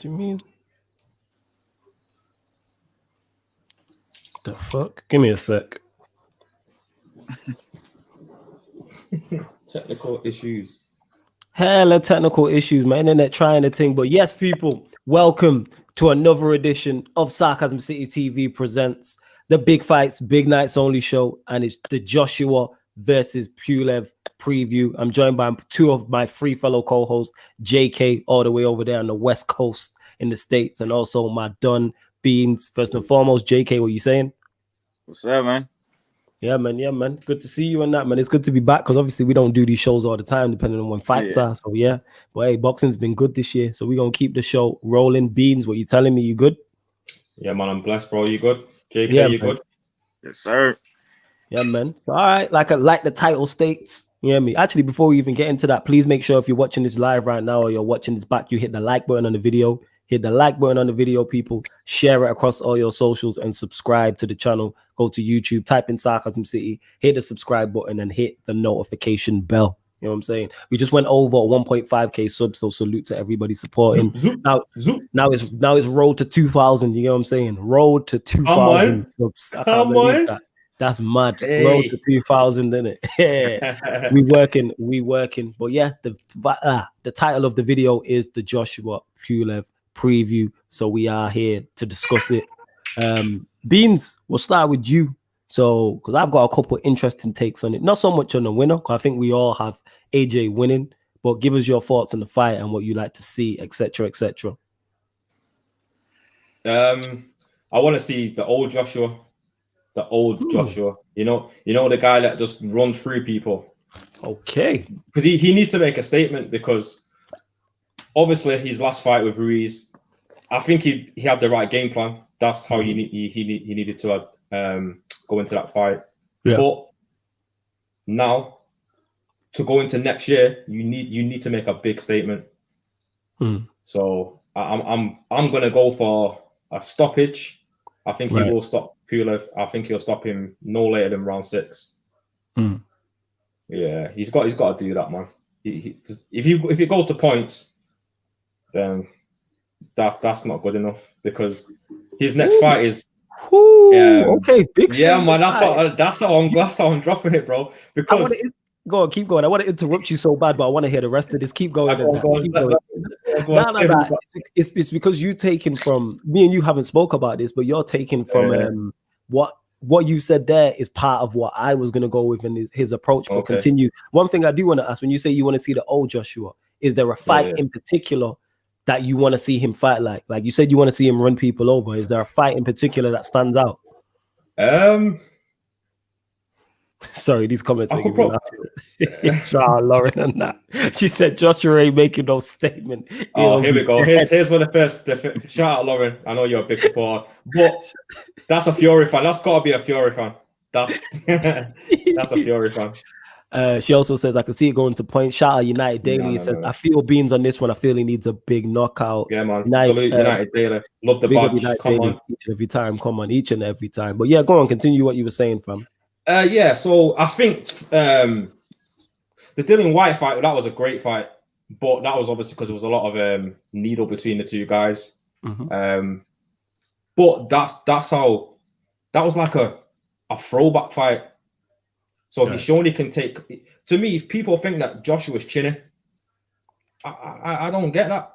do you mean? The fuck? Give me a sec. Technical issues. Hella technical issues. My internet trying the thing. But yes, people, welcome to another edition of Sarcasm City TV presents the Big Fights, Big Nights Only show. And it's the Joshua versus PULEV preview. I'm joined by two of my three fellow co-hosts, JK, all the way over there on the West Coast in the States, and also my Dun Beans. First and foremost, JK, what you saying? What's up, man? Yeah, man. Good to see you and that, man. It's good to be back because obviously we don't do these shows all the time, depending on when fights are. So yeah, but hey, boxing's been good this year, so we're gonna keep the show rolling. Beans, what you telling me? You good? Yeah, man. I'm blessed, bro. You good? JK, yeah, you man. good? Yes, sir. Yeah, man. So, all right, like the title states. You know me. Actually, before we even get into that, please make sure if you're watching this live right now or you're watching this back, you hit the like button on the video. Hit the like button on the video, people. Share it across all your socials and subscribe to the channel. Go to YouTube, type in Sarcasm City, hit the subscribe button and hit the notification bell. You know what I'm saying? We just went over 1.5k subs, so salute to everybody supporting. Now it's road to 2,000. You know what I'm saying? Road to 2,000 subs. I can't believe that. That's mad. Hey. Road to 2,000, isn't it? Yeah. we working. But yeah, the title of the video is the Joshua PULEV preview. So we are here to discuss it. Beans, we'll start with you. So, because I've got a couple interesting takes on it. Not so much on the winner, because I think we all have AJ winning. But give us your thoughts on the fight and what you like to see, etc., etc. I want to see the old Joshua. The old Joshua, you know the guy that just runs through people. Okay, because he needs to make a statement, because obviously his last fight with Ruiz, I think he had the right game plan. That's how he needed to go into that fight. Yeah. But now to go into next year, you need to make a big statement. So I'm gonna go for a stoppage. I think he will stop PULEV. I think he'll stop him no later than round 6. Yeah, he's got to do that, man. If it goes to points, then that's not good enough, because his next fight is. Okay, big. Yeah, man. That's how I'm dropping it, bro. Because go on, keep going. I want to interrupt you so bad, but I want to hear the rest of this. Keep going. Keep going. No. It's because you taken from me, and you haven't spoke about this, but you're taking from what you said there is part of what I was gonna go with in his approach. But continue. One thing I do want to ask: when you say you want to see the old Joshua, is there a fight in particular that you want to see him fight like? Like you said, you want to see him run people over. Is there a fight in particular that stands out? Sorry, these comments are making me laugh. Lauren and that. She said Joshua ain't making no statement. Oh, here we go. Here's one of the first. Shout out, Lauren. I know you're a big supporter, but that's a Fury fan. That's got to be a Fury fan. That's a Fury fan. She also says, I can see it going to points. Shout out United Daily. He says, I feel Beans on this one. I feel he needs a big knockout. Yeah, man. Salute United Daily. Love the badge. Come on. Each and every time. Come on. Each and every time. But yeah, go on. Continue what you were saying, fam. Yeah, so I think the Dillian White fight, that was a great fight, but that was obviously because there was a lot of needle between the two guys. But that's how that was like a throwback fight. So he's shown he can take. To me, if people think that Joshua's chinning, I don't get that.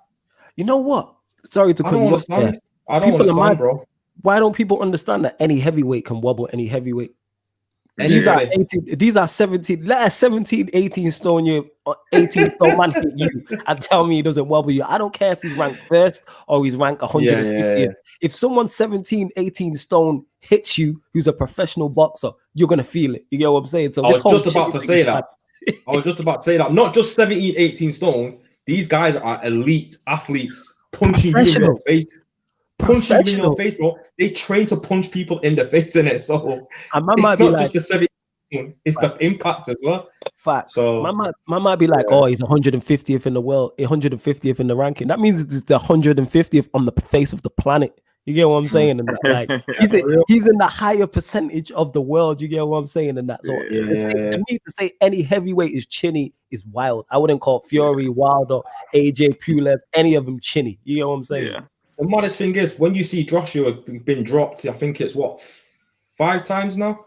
You know what? Sorry to cut you off. I don't understand, bro. Why don't people understand that any heavyweight can wobble any heavyweight? These are 18, these are 17, let a 17, 18 stone you 18 stone man hit you and tell me he doesn't wobble you. I don't care if he's ranked first or he's ranked 150. If someone 17, 18 stone hits you who's a professional boxer, you're gonna feel it. You get what I'm saying? So I was just about to say that. Not just 17, 18 stone. These guys are elite athletes punching you in your face. Punching you in your face, bro. They train to punch people in the face, in it. So it's not just the 17, it's the impact as well. Facts. So my might be like, oh, he's 150th in the world, 150th in the ranking. That means it's the 150th on the face of the planet. You get what I'm saying? And that, like he's in the higher percentage of the world. You get what I'm saying? And that, so to me, to say any heavyweight is chinny is wild. I wouldn't call Fury, Wilder, AJ, Pulev, any of them chinny. You get what I'm saying? Yeah. The maddest thing is when you see Joshua been dropped. I think it's what 5 times now.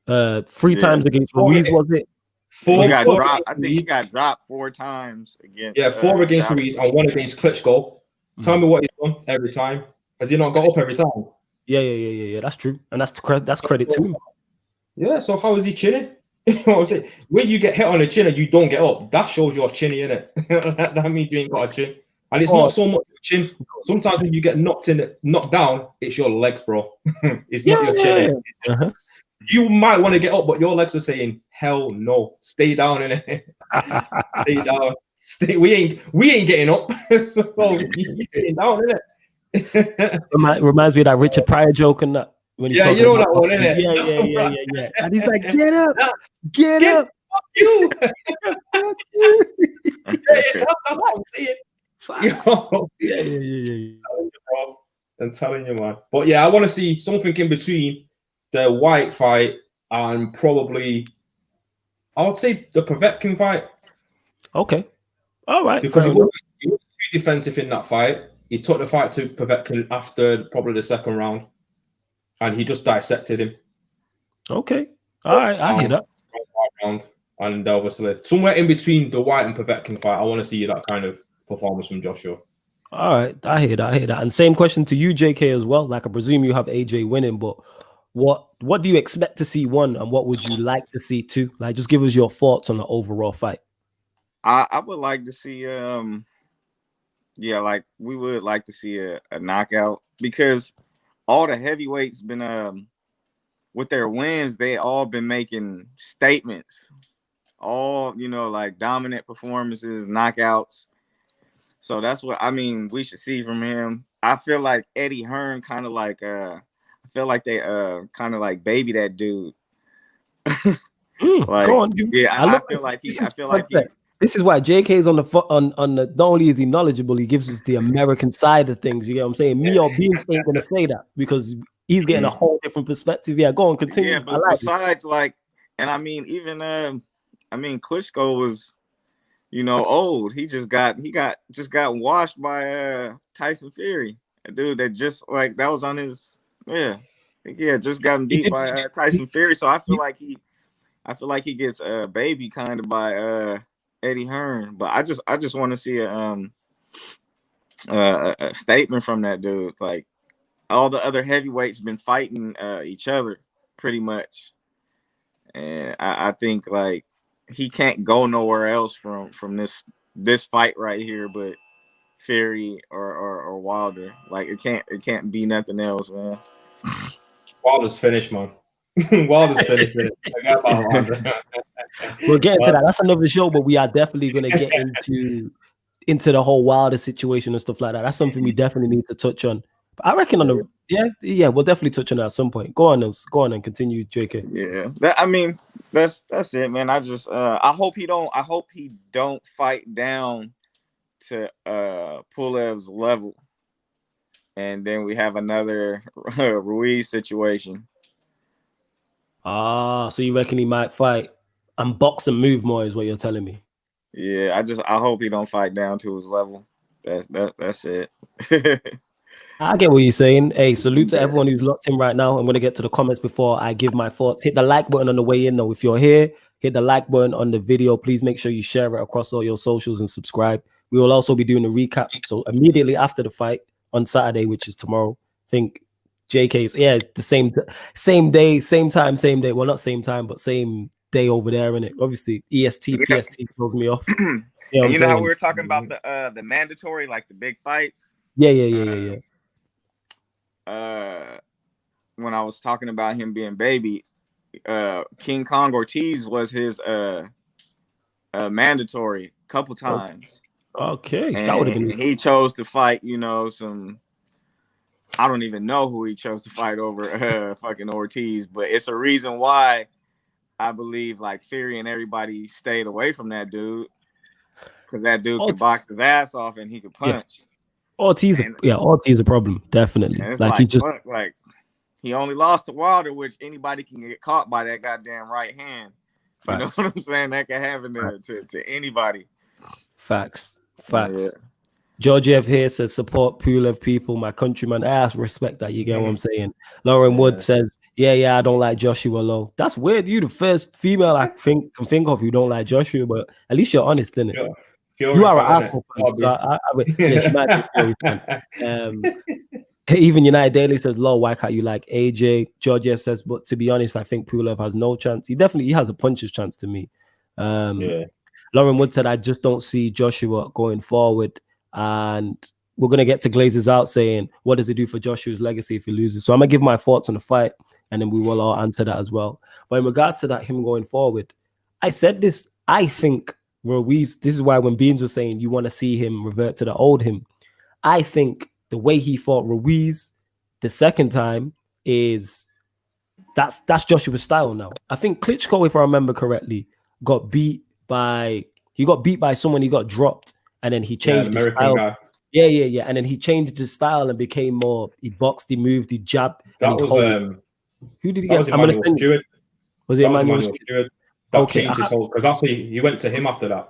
3 times against Ruiz, was it? 4. He got dropped. I think he got dropped 4 times against. 4 against Ruiz and 1 against Klitschko. Tell me what he's done every time. Has he not got up every time? Yeah. That's true, and that's credit too. Yeah. So how is he chinny? You know what I'm saying? When you get hit on the chin and you don't get up, that shows you're chinny, innit? That means you ain't got a chin. And it's not so much chin. Sometimes when you get knocked down, it's your legs, bro. It's not your chin. Uh-huh. You might want to get up, but your legs are saying, "Hell no, stay down, innit? Stay down. We ain't getting up." So you staying down, innit? Reminds me of that Richard Pryor joke and that. When Yeah, you know that one, innit? Yeah. And he's like, "Get up, get up, fuck you." That's what I'm saying. I'm telling you, man. But yeah, I want to see something in between the White fight and probably, I would say, the Povetkin fight. Okay, all right. Because he wasn't too defensive in that fight. He took the fight to Povetkin after probably the 2nd round, and he just dissected him. Okay, all right, I hear that. And obviously, somewhere in between the White and Povetkin fight, I want to see that kind of performance from Joshua. All right, I hear that. And same question to you, JK, as well. Like, I presume you have AJ winning, but what do you expect to see 1, and what would you like to see 2? Like, just give us your thoughts on the overall fight. I would like to see, like we would like to see a knockout, because all the heavyweights been with their wins, they all been making statements, all like dominant performances, knockouts. So that's what we should see from him. I feel like Eddie Hearn kind of like I feel like they kind of like baby that dude. Like, go on, I feel like this is why JK's on the not only is he knowledgeable, he gives us the American side of things. You get what I'm saying? Me or Beans ain't gonna say that because he's getting a whole different perspective. Yeah, go on, continue. Yeah, but besides, like, and even Klitschko was, old. He got washed by Tyson Fury, a dude that just like that was on his just gotten beat by Tyson Fury. So I feel like he gets baby kind of by Eddie Hearn. But I just want to see a statement from that dude. Like, all the other heavyweights been fighting each other pretty much, and I think like he can't go nowhere else from this fight right here, but Fury or Wilder. Like, it can't be nothing else, man. Wilder's finished, man. Wilder's finished. We'll get into that. That's another show, but we are definitely gonna get into the whole Wilder situation and stuff like that. That's something we definitely need to touch on. But I reckon we'll definitely touch on that at some point. Go on and continue, JK. Yeah, that's it, man. I just I hope he don't fight down to Pulev's level, and then we have another Ruiz situation. So you reckon he might fight and box and move more is what you're telling me? Yeah, I hope he don't fight down to his level. That's it. I get what you're saying. Hey, salute to everyone who's locked in right now. I'm going to get to the comments before I give my thoughts. Hit the like button on the way in, though. If you're here, hit the like button on the video. Please make sure you share it across all your socials and subscribe. We will also be doing a recap. So immediately after the fight on Saturday, which is tomorrow, I think JK's, it's the same day, same time, same day. Well, not same time, but same day over there, innit? Obviously, EST, PST throws me off. You know how we were talking about the mandatory, like the big fights? Yeah. When I was talking about him being baby, King Kong Ortiz was his mandatory a couple times. Okay. And that would have been. He chose to fight, some. I don't even know who he chose to fight over fucking Ortiz, but it's a reason why I believe like Fury and everybody stayed away from that dude, because that dude could box his ass off and he could punch. Ortiz, Ortiz is a problem, definitely. And it's Like like, he just fuck, like he only lost to Wilder, which anybody can get caught by that goddamn right hand. You know what I'm saying? That can happen to anybody. Facts. Yeah. Georgiev here says support PULEV people, my countrymen. I respect that. You get what I'm saying? Lauren Wood says, yeah, I don't like Joshua Low. That's weird. You the first female I can think of who don't like Joshua, but at least you're honest, innit? You are an Arsenal fan, so yeah, she might be a Fury fan. Even United Daily says, "Lol, why can't you like AJ?" Georgiev says, but to be honest, I think PULEV has no chance. He has a puncher's chance to me. Lauren Wood said, I just don't see Joshua going forward. And we're going to get to Glazers out saying, what does it do for Joshua's legacy if he loses? So I'm going to give my thoughts on the fight, and then we will all answer that as well. But in regards to that, him going forward, I said this, I think Ruiz, this is why when Beans was saying you want to see him revert to the old him, I think the way he fought Ruiz the second time is that's Joshua's style now. I think Klitschko, if I remember correctly, got beat by someone, he got dropped. And then he changed his style. Guy. Yeah. And then he changed his style and became more. He boxed, he moved, he jabbed. That was who did he get? I'm gonna send Stewart. Was it Emmanuel Stewart? That changed his whole, because that's he went to him after that.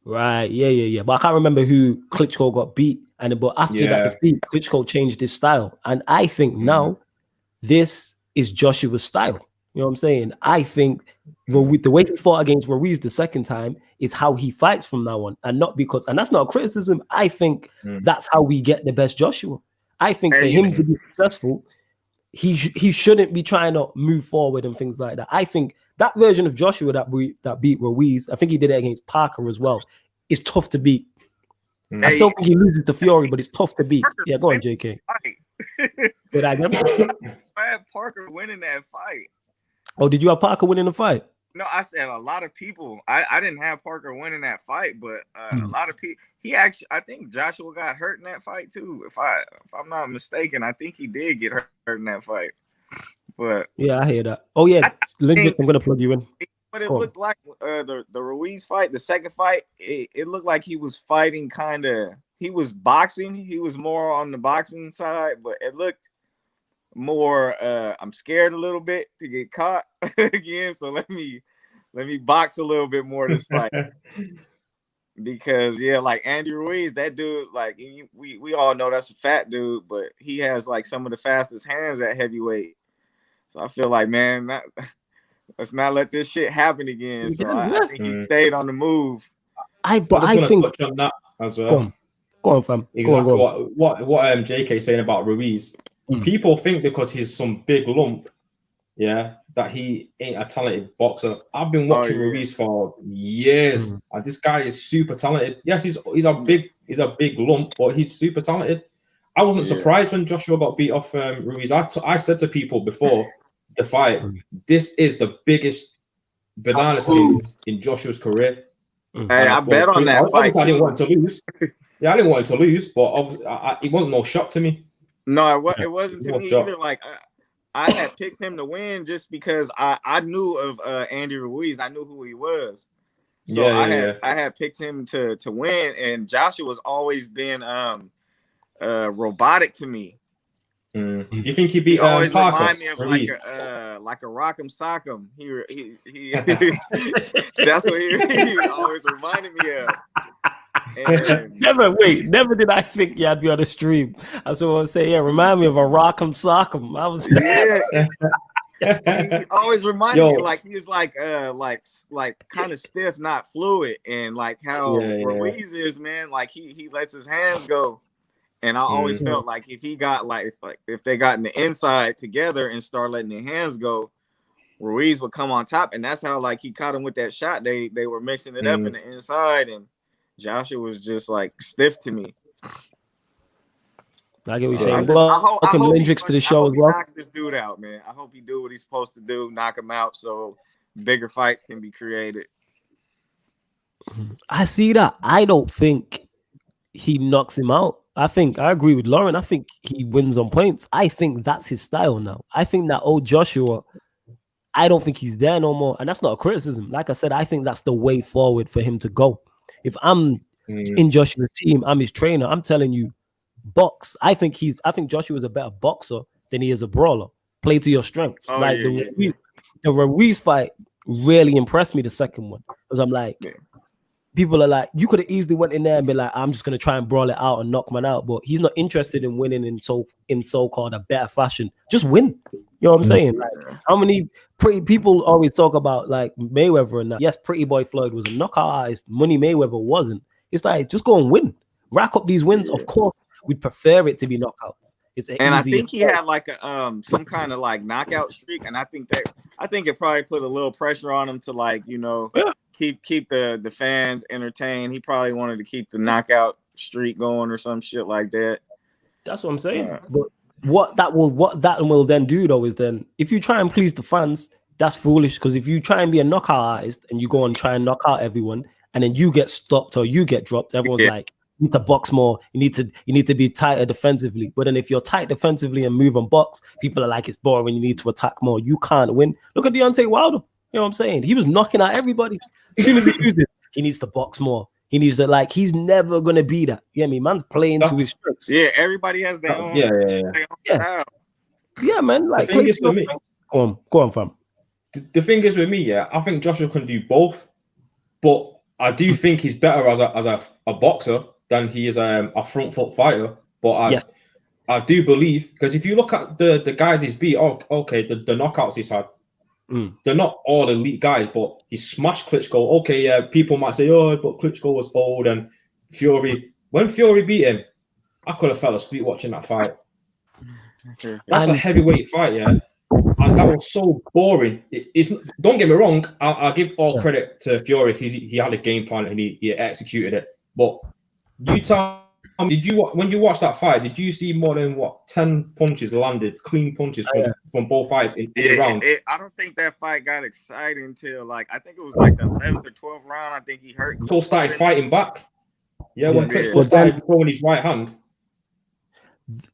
Right. Yeah. But I can't remember who Klitschko got beat. But after that defeat, Klitschko changed his style. And I think now this is Joshua's style. You know what I'm saying? I think the way he fought against Ruiz the second time is how he fights from now on, and not because, and that's not a criticism. I think that's how we get the best Joshua. I think for him to be successful, he shouldn't be trying to move forward and things like that. I think that version of Joshua that beat Ruiz, I think he did it against Parker as well, is tough to beat. I still think he loses to Fury, but it's tough to beat. Yeah, go on, JK. Did I had Parker winning that fight. Oh, did you have Parker winning the fight? No, I said a lot of people. I didn't have Parker winning that fight, but a lot of people. He actually, I think Joshua got hurt in that fight too. If I'm not mistaken, I think he did get hurt in that fight. But yeah, I hear that. Oh yeah, I'm gonna plug you in. But it looked like the Ruiz fight, the second fight, it looked like he was fighting he was boxing. He was more on the boxing side, but it looked more I'm scared a little bit to get caught again, so let me box a little bit more this fight. Because like Andy Ruiz, that dude, like we all know that's a fat dude, but he has like some of the fastest hands at heavyweight. So I feel like, man, let's not let this shit happen again. So I think he stayed on the move. I think touch on that as well. Go on, fam. Exactly what JK saying about Ruiz. People think because he's some big lump, that he ain't a talented boxer. I've been watching Ruiz for years, and this guy is super talented. Yes, he's a big lump, but he's super talented. I wasn't surprised when Joshua got beat off Ruiz. I said to people before the fight, this is the biggest banana in Joshua's career. Hey, I bet on that fight. I didn't want him to lose. I didn't want him to lose, but it wasn't no shock to me. No, it wasn't to me either. Like I had picked him to win just because I knew of Andy Ruiz. I knew who he was. So I had picked him to win, and Joshua's always been robotic to me. Do you think he beat always Parker? Remind me of like a Rock'em Sock'em. He that's what he always reminded me of. And never did I think you'd be on the stream. That's what I was saying. Yeah, remind me of a Rock'em Sock'em. I was he always reminded me like he's like kind of stiff, not fluid, and like how Ruiz is, man. Like he lets his hands go. And I always felt like if he got if they got in the inside together and start letting their hands go, Ruiz would come on top, and that's how like he caught him with that shot. They were mixing it up in the inside, and Joshua was just like stiff to me. I get what you're saying. Well, welcome Lindrix to the show as well. Knocks this dude out, man. I hope he do what he's supposed to do, knock him out, so bigger fights can be created. I see that. I don't think he knocks him out. I agree with Lauren. I think he wins on points. I think that's his style now. I think that old Joshua, I don't think he's there no more. And that's not a criticism. Like I said, I think that's the way forward for him to go. If I'm in Joshua's team, I'm his trainer, I'm telling you, box. I think Joshua's a better boxer than he is a brawler. Play to your strengths. Oh, like yeah. the Ruiz fight really impressed me. The second one, because I'm like, people are like, you could have easily went in there and be like, I'm just gonna try and brawl it out and knock man out, but he's not interested in winning in so-called a better fashion. Just win. You know what I'm saying? Like, how many pretty people always talk about like Mayweather and that? Yes, Pretty Boy Floyd was a knockout artist. Money Mayweather wasn't. It's like, just go and win. Rack up these wins. Of course, we'd prefer it to be knockouts. And I think he had like a some kind of like knockout streak, and I think it probably put a little pressure on him to like, you know, keep the fans entertained. He probably wanted to keep the knockout streak going or some shit like that. That's what I'm saying. But what that will then do though is then if you try and please the fans, that's foolish, because if you try and be a knockout artist and you go and try and knock out everyone and then you get stopped or you get dropped, everyone's like, you need to box more. You need to be tighter defensively. But then if you're tight defensively and move on box, people are like, it's boring. You need to attack more. You can't win. Look at Deontay Wilder. You know what I'm saying? He was knocking out everybody. As soon as he loses, he needs to box more. He needs to, like, he's never gonna be that. Yeah, man's playing to his strengths. Yeah, everybody has their own. Yeah, man. Like, the thing is with me. Go on, fam. The thing is with me, I think Joshua can do both, but I do think he's better as a boxer than he is a front foot fighter. But I do believe, because if you look at the guys he's beat, the knockouts he's had, they're not all elite guys, but he smashed Klitschko. Okay, yeah, people might say, but Klitschko was old, and Fury. When Fury beat him, I could have fell asleep watching that fight. That's a heavyweight fight, and that was so boring. Don't get me wrong, I'll give all credit to Fury. He had a game plan and he executed it. But you tell me, when you watched that fight, did you see more than 10 punches landed, clean punches from both fights in the round? I don't think that fight got exciting until like, I think it was like the 11th or 12th round. I think he hurt. Klitschko started fighting back. When Klitschko started throwing his right hand.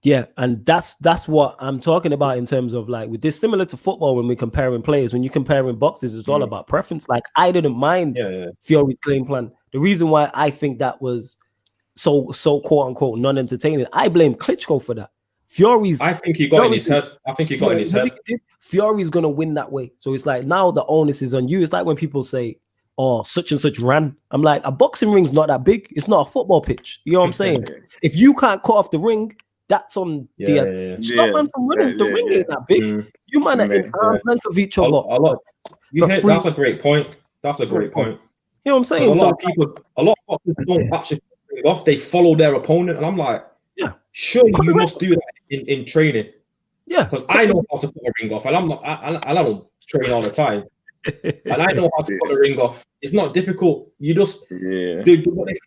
Yeah, and that's what I'm talking about in terms of like with this, similar to football when we're comparing players. When you're comparing boxes, it's all about preference. Like, I didn't mind Fury's game plan. The reason why I think that was so quote unquote non-entertaining, I blame Klitschko for that. I think he got in his head. Fury's gonna win that way. So it's like, now the onus is on you. It's like when people say, "Oh, such and such ran." I'm like, a boxing ring's not that big. It's not a football pitch. You know what I'm saying? If you can't cut off the ring, that's on stop man from running. The ring ain't that big. You might have in arm's length of each other. That's a great point. That's a great point. You know what I'm saying? A lot of boxers don't actually ring off. They follow their opponent, and I'm like, surely you must do that in training. Yeah, because I know how to put a ring off, and I don't train all the time, and I know how to put a ring off. It's not difficult. You just they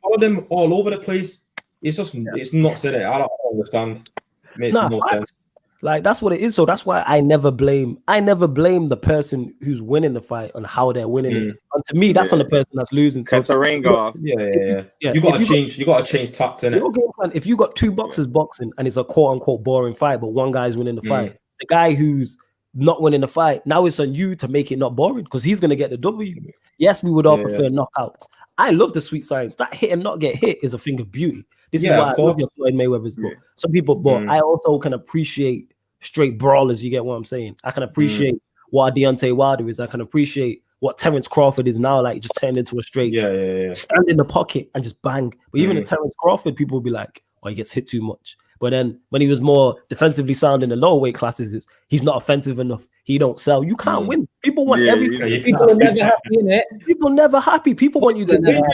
follow them all over the place. It's just it's nuts in it. I don't understand. Makes no sense. Like, that's what it is. So that's why I never blame the person who's winning the fight on how they're winning it. And to me, that's on the person that's losing. Cut the ring off. Yeah. You got to change tact in it. If you got two boxers boxing and it's a quote unquote boring fight, but one guy's winning the fight, the guy who's not winning the fight, now it's on you to make it not boring, because he's gonna get the W. Yes, we would all prefer knockouts. I love the sweet science. That hit and not get hit is a thing of beauty. This is why I love your Floyd Mayweather's book. Some people, but I also can appreciate straight brawlers. You get what I'm saying? I can appreciate what Deontay Wilder is. I can appreciate what Terence Crawford is now. Like, just turned into a straight stand in the pocket and just bang. But even in Terence Crawford, people will be like, "Oh, he gets hit too much." But then when he was more defensively sound in the lower weight classes, he's not offensive enough. He don't sell. You can't win. People want everything. People are never happy, innit? People never happy. People want you to.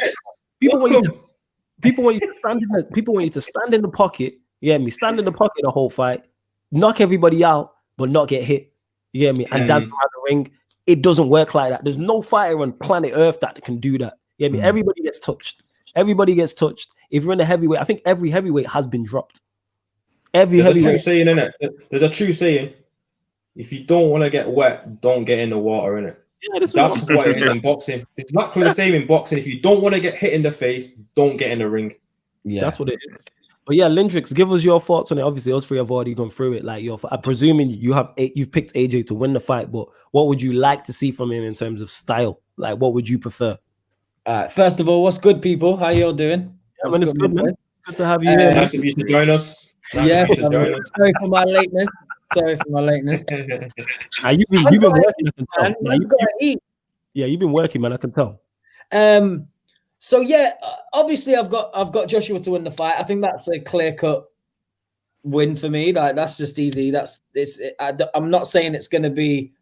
People want you to stand in the. People want you to stand in the pocket. Stand in the pocket the whole fight, knock everybody out, but not get hit. You get me? And dance around the ring. It doesn't work like that. There's no fighter on planet Earth that can do that. You get me? Everybody gets touched. Everybody gets touched. If you're in the heavyweight, I think every heavyweight has been dropped. There's a true saying, innit? There's a true saying. If you don't want to get wet, don't get in the water, innit? Yeah, that's what it is in boxing. It's exactly the same in boxing. If you don't want to get hit in the face, don't get in the ring. Yeah, that's what it is. But yeah, Lindrix, give us your thoughts on it. Obviously, us three have already gone through it. Like, I'm presuming you've picked AJ to win the fight, but what would you like to see from him in terms of style? Like, what would you prefer? First of all, what's good, people? How y'all doing? Yeah, man, it's good, man. Good to have you here. Nice of you to join us. Nice Yeah, of you to join us. sorry for my lateness. You've been working, I can tell. Man, man's gotta eat. Yeah, you've been working, man. I can tell. So yeah, obviously I've got Joshua to win the fight. I think that's a clear-cut win for me. Like that's just easy. I'm not saying it's going to be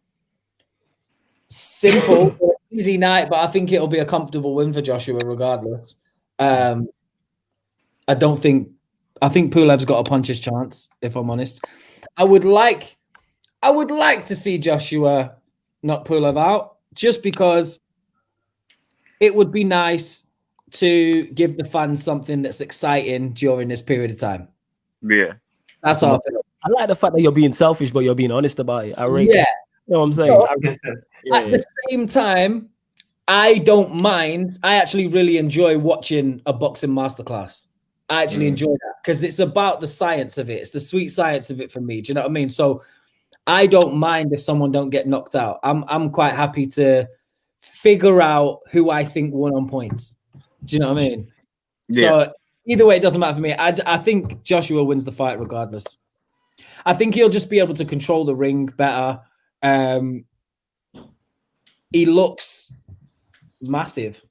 simple, or easy night, but I think it'll be a comfortable win for Joshua regardless. I think Pulev's got a puncher's chance, if I'm honest. I would like to see Joshua knock Pulev out, just because it would be nice to give the fans something that's exciting during this period of time. Yeah. That's all I feel. I like the fact that you're being selfish, but you're being honest about it. I rate it. You know what I'm saying? At the same time, I don't mind. I actually really enjoy watching a boxing masterclass. I actually enjoy that because it's about the science of it. It's the sweet science of it for me. Do you know what I mean? So I don't mind if someone don't get knocked out. I'm quite happy to figure out who I think won on points. Do you know what I mean? Yeah. So either way, it doesn't matter for me. I think Joshua wins the fight regardless. I think he'll just be able to control the ring better. He looks massive.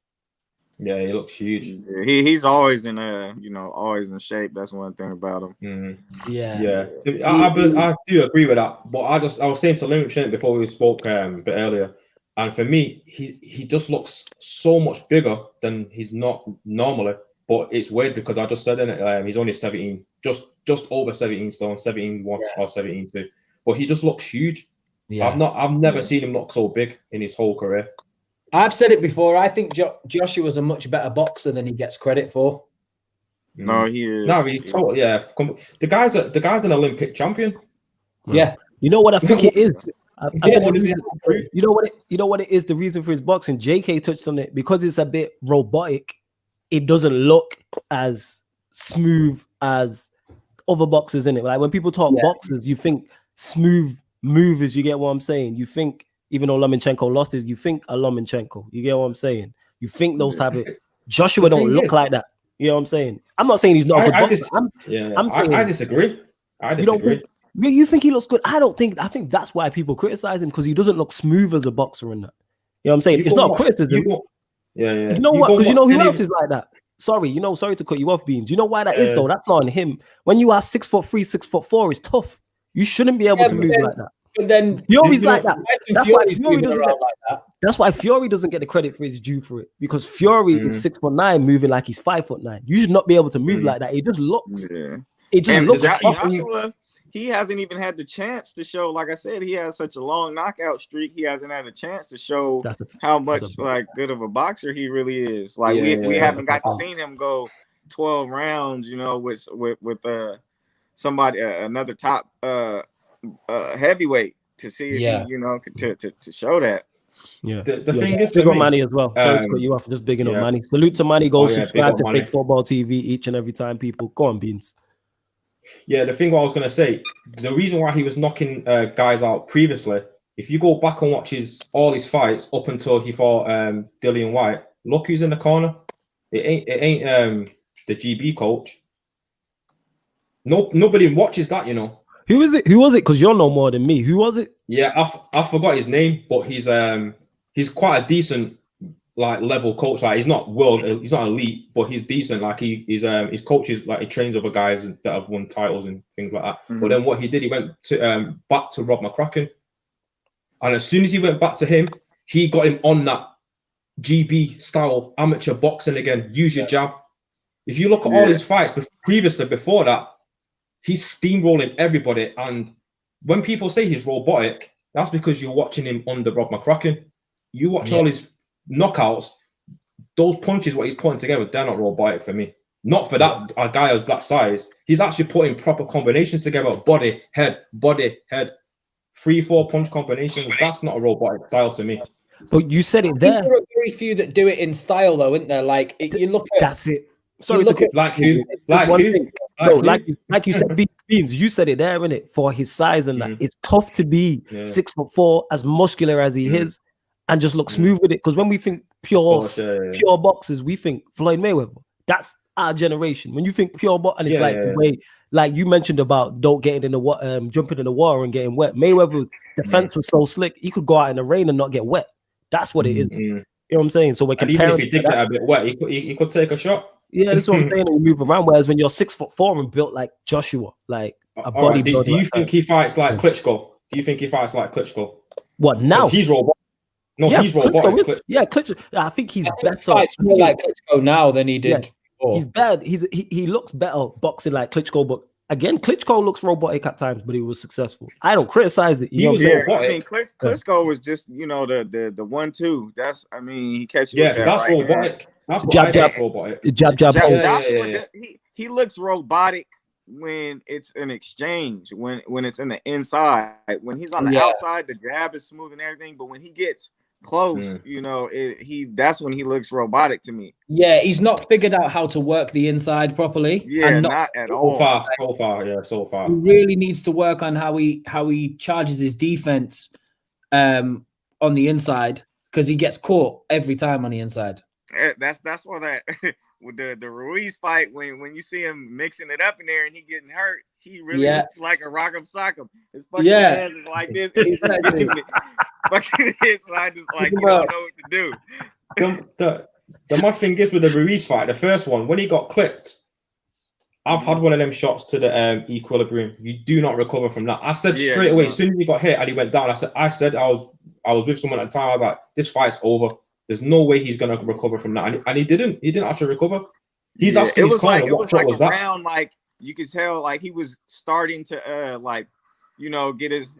Yeah, he looks huge. Yeah, he's always in always in shape. That's one thing about him. Mm-hmm. Yeah. So I do agree with that. But I was saying to Lynch before we spoke a bit earlier, and for me, he just looks so much bigger than he's not normally. But it's weird because I just said in it, he's only 17, just over 17 stone, 17-1 or 17-2. But he just looks huge. Yeah. I've never seen him look so big in his whole career. I've said it before. I think Joshua's a much better boxer than he gets credit for. No, he is. No, he's totally, yeah. The guy's an Olympic champion. Yeah. You know what I think it is? You know what it is? The reason for his boxing. JK touched on it because it's a bit robotic. It doesn't look as smooth as other boxers in it. Like when people talk boxers, you think smooth movers. You get what I'm saying? You think. Even though Lomachenko lost his, you think a Lomachenko. You get what I'm saying? You think those type of Joshua don't look like that. You know what I'm saying? I'm not saying he's not a good boxer. I disagree. You think he looks good? I don't think. I think that's why people criticize him because he doesn't look smooth as a boxer in that. You know what I'm saying? It's not a criticism. You know what? Because you know who else is like that? Sorry to cut you off, Beans. You know why that is though? That's not on him. When you are 6'3", 6'4", it's tough. You shouldn't be able to move like that. But then Fury's like that. That's why Fury doesn't get the credit for his due for it because Fury is 6'9", moving like he's 5'9". You should not be able to move like that. It just looks. Yeah. It just looks. Joshua, he hasn't even had the chance to show. Like I said, he has such a long knockout streak. He hasn't had a chance to show how much like good of a boxer he really is. Like we haven't got to see him go 12 rounds. You know, with somebody another top. Heavyweight to see if he, to show that. Yeah. The thing is, big on Manny as well. Sorry to cut you off, just bigging up Manny. Salute to Manny. Go subscribe to Big Football TV each and every time, people. Go on, Beans. Yeah, the thing what I was gonna say, the reason why he was knocking guys out previously, if you go back and watch all his fights up until he fought Dillian White, look who's in the corner. It ain't the GB coach. Nobody watches that, you know. Who is it? Who was it? Because you'll know more than me. Who was it? Yeah, I forgot his name, but he's quite a decent like level coach. Like he's not elite, but he's decent. Like his coaches, like he trains other guys that have won titles and things like that. Mm-hmm. But then what he did, he went to back to Rob McCracken, and as soon as he went back to him, he got him on that GB style amateur boxing again. Use your jab. If you look at all his fights previously before that, he's steamrolling everybody. And when people say he's robotic, that's because you're watching him under Rob McCracken. You watch all his knockouts, those punches, what he's putting together, they're not robotic for me. Not for that a guy of that size. He's actually putting proper combinations together. Body, head, 3-4 punch combinations. That's not a robotic style to me. But you said it there. There are very few that do it in style, though, isn't there? Like you look at that's it. Sorry to like who? Like you said, Beans, you said it there, innit? For his size and that, it's tough to be 6'4", as muscular as he is, and just look smooth with it. Because when we think pure boxers, we think Floyd Mayweather. That's our generation. When you think pure boxing, it's Yeah, like yeah, the yeah. way, like you mentioned about don't get in the water, jumping in the water and getting wet. Mayweather's defense was so slick, he could go out in the rain and not get wet. That's what it is. Mm. You know what I'm saying? So we're And even if comparing he to did that. get a bit wet, he could take a shot. Yeah, that's what I'm saying. And you move around. Whereas when you're 6'4" and built like Joshua, like a All right. Do bodybuilder. you think he fights like Klitschko? Do you think he fights like Klitschko? What now? He's robotic. No, Yeah, he's robotic. Klitschko is, yeah, Klitschko. I think he's better. He fights more like Klitschko now than he did before. He's bad. He looks better boxing like Klitschko, but again, Klitschko looks robotic at times, but he was successful. I don't criticize it. You know what I'm saying? I mean, Klitschko was just, you know, the 1-2. That's, I mean, he catches you with that that's right robotic. hand. That's Jab, robotic. Jab. Joshua, he looks robotic when it's an exchange, when it's in the inside. When he's on the outside, the jab is smooth and everything, but when he gets close, you know, that's when he looks robotic to me. Yeah, he's not figured out how to work the inside properly. Yeah, and not at all. So far. He really needs to work on how he charges his defense on the inside, because he gets caught every time on the inside. That's why that with the Ruiz fight, when you see him mixing it up in there and he getting hurt, he really looks like a rock'em sock'em. His fucking hands is like this. He's just getting it. Fucking inside is like, you don't know what to do. The mad thing is with the Ruiz fight, the first one, when he got clipped, I've had one of them shots to the equilibrium. You do not recover from that. I said straight away, as soon as he got hit and he went down, I said I was with someone at the time. I was like, this fight's over. There's no way he's gonna recover from that. And he didn't. He didn't actually recover. He's asking his corner, what shot was that? Around, like you could tell, like he was starting to like, you know, get his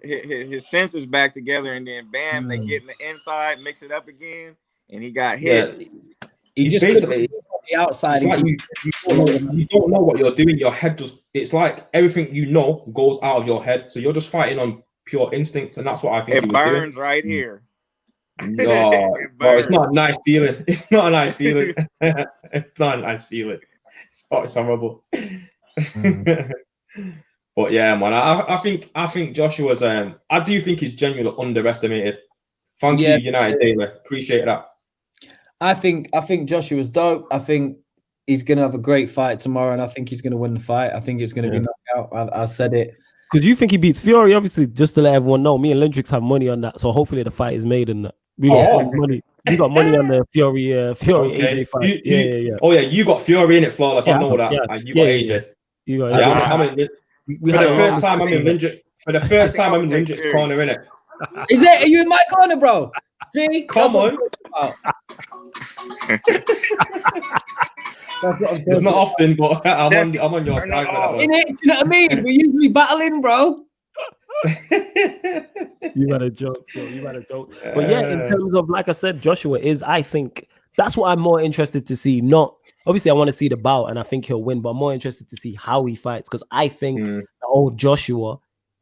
senses back together, and then bam, they get in the inside, mix it up again, and he got hit. Yeah. He just basically on the outside. It's like you don't know what you're doing. Your head just, it's like everything you know goes out of your head. So you're just fighting on pure instinct, and that's what I think it burns right here. No, bro, it's not a nice feeling. It's not a nice feeling. It's not a nice feeling. It's horrible. But yeah, man, I think Joshua's I do think he's genuinely underestimated. Thank you, United Daily. Appreciate that. I think Joshua's dope. I think he's gonna have a great fight tomorrow, and I think he's gonna win the fight. I think it's gonna be knockout. I said it. Because you think he beats Fury, obviously, just to let everyone know, me and Lindrix have money on that. So hopefully the fight is made and we got money. We got money on the Fury AJ fight. Yeah. Oh yeah, you got Fury in it, flawless. I know that. And you got AJ. You got AJ. For the first time I'm in Lindrix's corner, innit? Is it? Are you in my corner, bro? See? Come on. It's not often, but I'm on your side for that one. You know what I mean? We're usually battling, bro. You had a joke, so you had a joke. But yeah, in terms of, like I said, Joshua is, I think that's what I'm more interested to see. Not obviously, I want to see the bout, and I think he'll win, but I'm more interested to see how he fights, because I think the old Joshua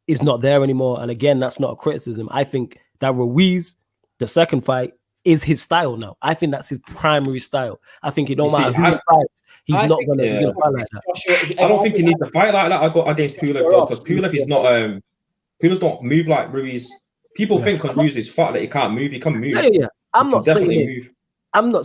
is not there anymore. And again, that's not a criticism. I think that Ruiz, the second fight, is his style now. I think that's his primary style. I think it don't matter who he fights, he's not gonna fight like that. I don't think he needs to fight like that. I got against PULEV though, because PULEV is not PULEV don't move like Ruiz. People think because Ruiz is fat that he can't move. He can move. Yeah. I'm not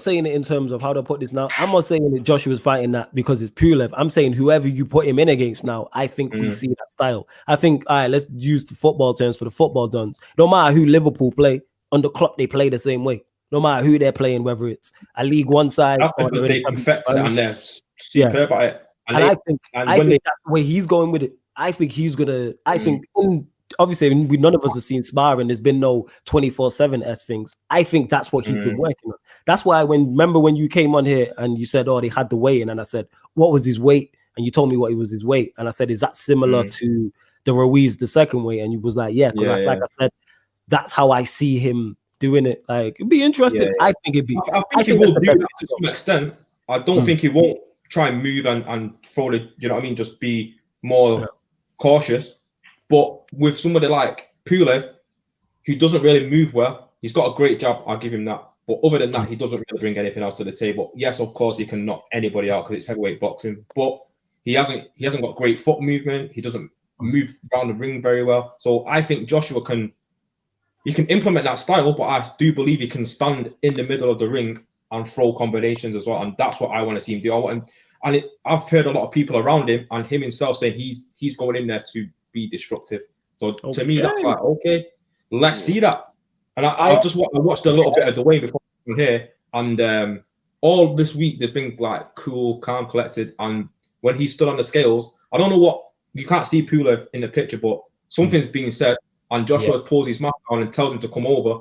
saying it in terms of how to put this now. I'm not saying that Joshua's fighting that because it's PULEV. I'm saying whoever you put him in against now, I think we see that style. I think, all right, let's use the football terms for the football dons. No matter who Liverpool play, on the clock they play the same way. No matter who they're playing, whether it's a League One side, that's because they perfected it and they're superb at it. And I think that's the way he's going with it. I think he's gonna. I think obviously none of us have seen sparring. There's been no 24/7 things. I think that's what he's been working on. That's why remember when you came on here and you said, "Oh, they had the weight," and I said, "What was his weight?" And you told me what was his weight, and I said, "Is that similar to the Ruiz, the second weight?" And you was like, "Yeah," because like I said, that's how I see him doing it. Like, it'd be interesting. Yeah. I think it'd be. I think he will do that to some extent. I don't think he won't try and move and throw the. You know what I mean? Just be more cautious. But with somebody like PULEV, who doesn't really move well, he's got a great jab. I'll give him that. But other than that, he doesn't really bring anything else to the table. Yes, of course, he can knock anybody out because it's heavyweight boxing. But he hasn't got great foot movement. He doesn't move around the ring very well. So I think Joshua can implement that style, but I do believe he can stand in the middle of the ring and throw combinations as well. And that's what I want to see him do. And I've heard a lot of people around him and him himself saying he's going in there to be destructive. So to me, that's like, okay, let's see that. And I watched a little bit of Dwayne before here, and all this week they've been like cool, calm, collected. And when he stood on the scales, I don't know what, you can't see Pulev in the picture, but something's being said, and Joshua pulls his mouth down and tells him to come over,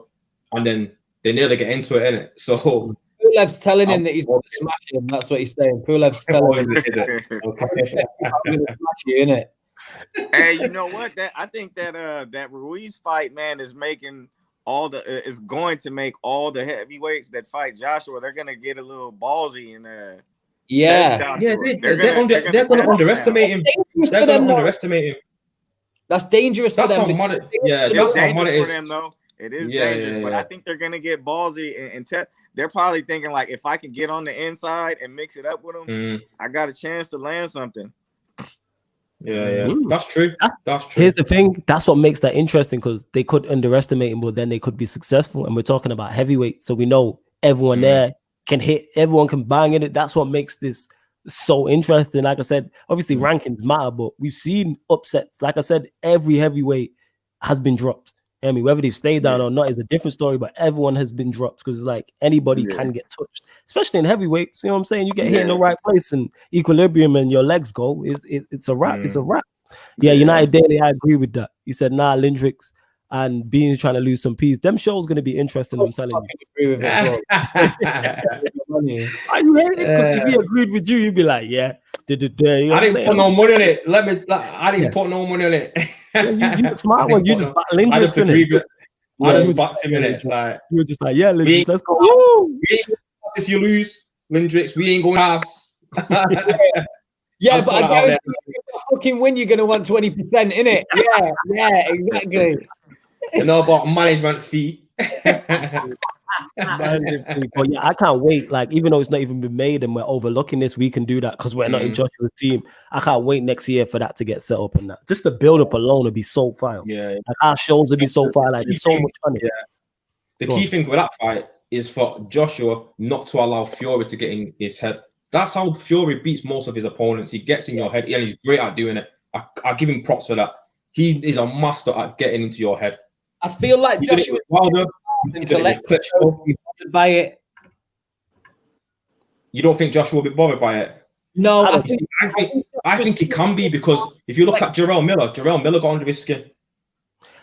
and then they nearly get into it, innit? So Pulev's telling him that he's going to smash him. That's what he's saying. Pulev's telling him, I'm going to smash you, innit? Hey, you know what? I think that Ruiz fight, man, is making is going to make all the heavyweights that fight Joshua. They're gonna get a little ballsy and they're gonna underestimate him. They're gonna underestimate him. That's dangerous for them. It's dangerous for them, though. It is dangerous, but I think they're gonna get ballsy and they're probably thinking like, if I can get on the inside and mix it up with them, I got a chance to land something. Yeah, that's true. That's true. Here's the thing. That's what makes that interesting, because they could underestimate him, but then they could be successful. And we're talking about heavyweight, so we know everyone there can hit, everyone can bang in it. That's what makes this so interesting. Like I said, obviously rankings matter, but we've seen upsets. Like I said, every heavyweight has been dropped. I mean, whether they stay down or not is a different story, but everyone has been dropped, because it's like anybody can get touched, especially in heavyweights. You know what I'm saying? You get hit in the right place and equilibrium and your legs go. It's a wrap. It's a wrap. Yeah, United Daily, I agree with that. He said, nah, Lindrix and Beans trying to lose some peas. Them shows going to be interesting, I'm telling you. Agree with it as well. Are you hating it? Because if he agreed with you, you'd be like, yeah. You know I didn't put no money on it. I didn't put no money on it. You're a smart one. You just back Lindrix in it. I just backed him in it. Like, you were just like, yeah, Lindrix, let's go. Woo! If you lose, Lindrix, we ain't going house. Yeah, but I guarantee you, fucking win, you're going to want 20%, innit? Yeah, exactly. You know about management fee. But yeah, I can't wait. Like, even though it's not even been made and we're overlooking this, we can do that because we're not in Joshua's team. I can't wait next year for that to get set up, and that just the build up alone would be so fire. Yeah, like our shows would be so fire. Like, there's so much fun. Yeah, the key thing with that fight is for Joshua not to allow Fury to get in his head. That's how Fury beats most of his opponents. He gets in your head, and he's great at doing it. I give him props for that. He is a master at getting into your head. I feel like Joshua Wilder by it. You don't think Joshua will be bothered by it? No, I think he can be, because if you look at Jarrell Miller got under his skin.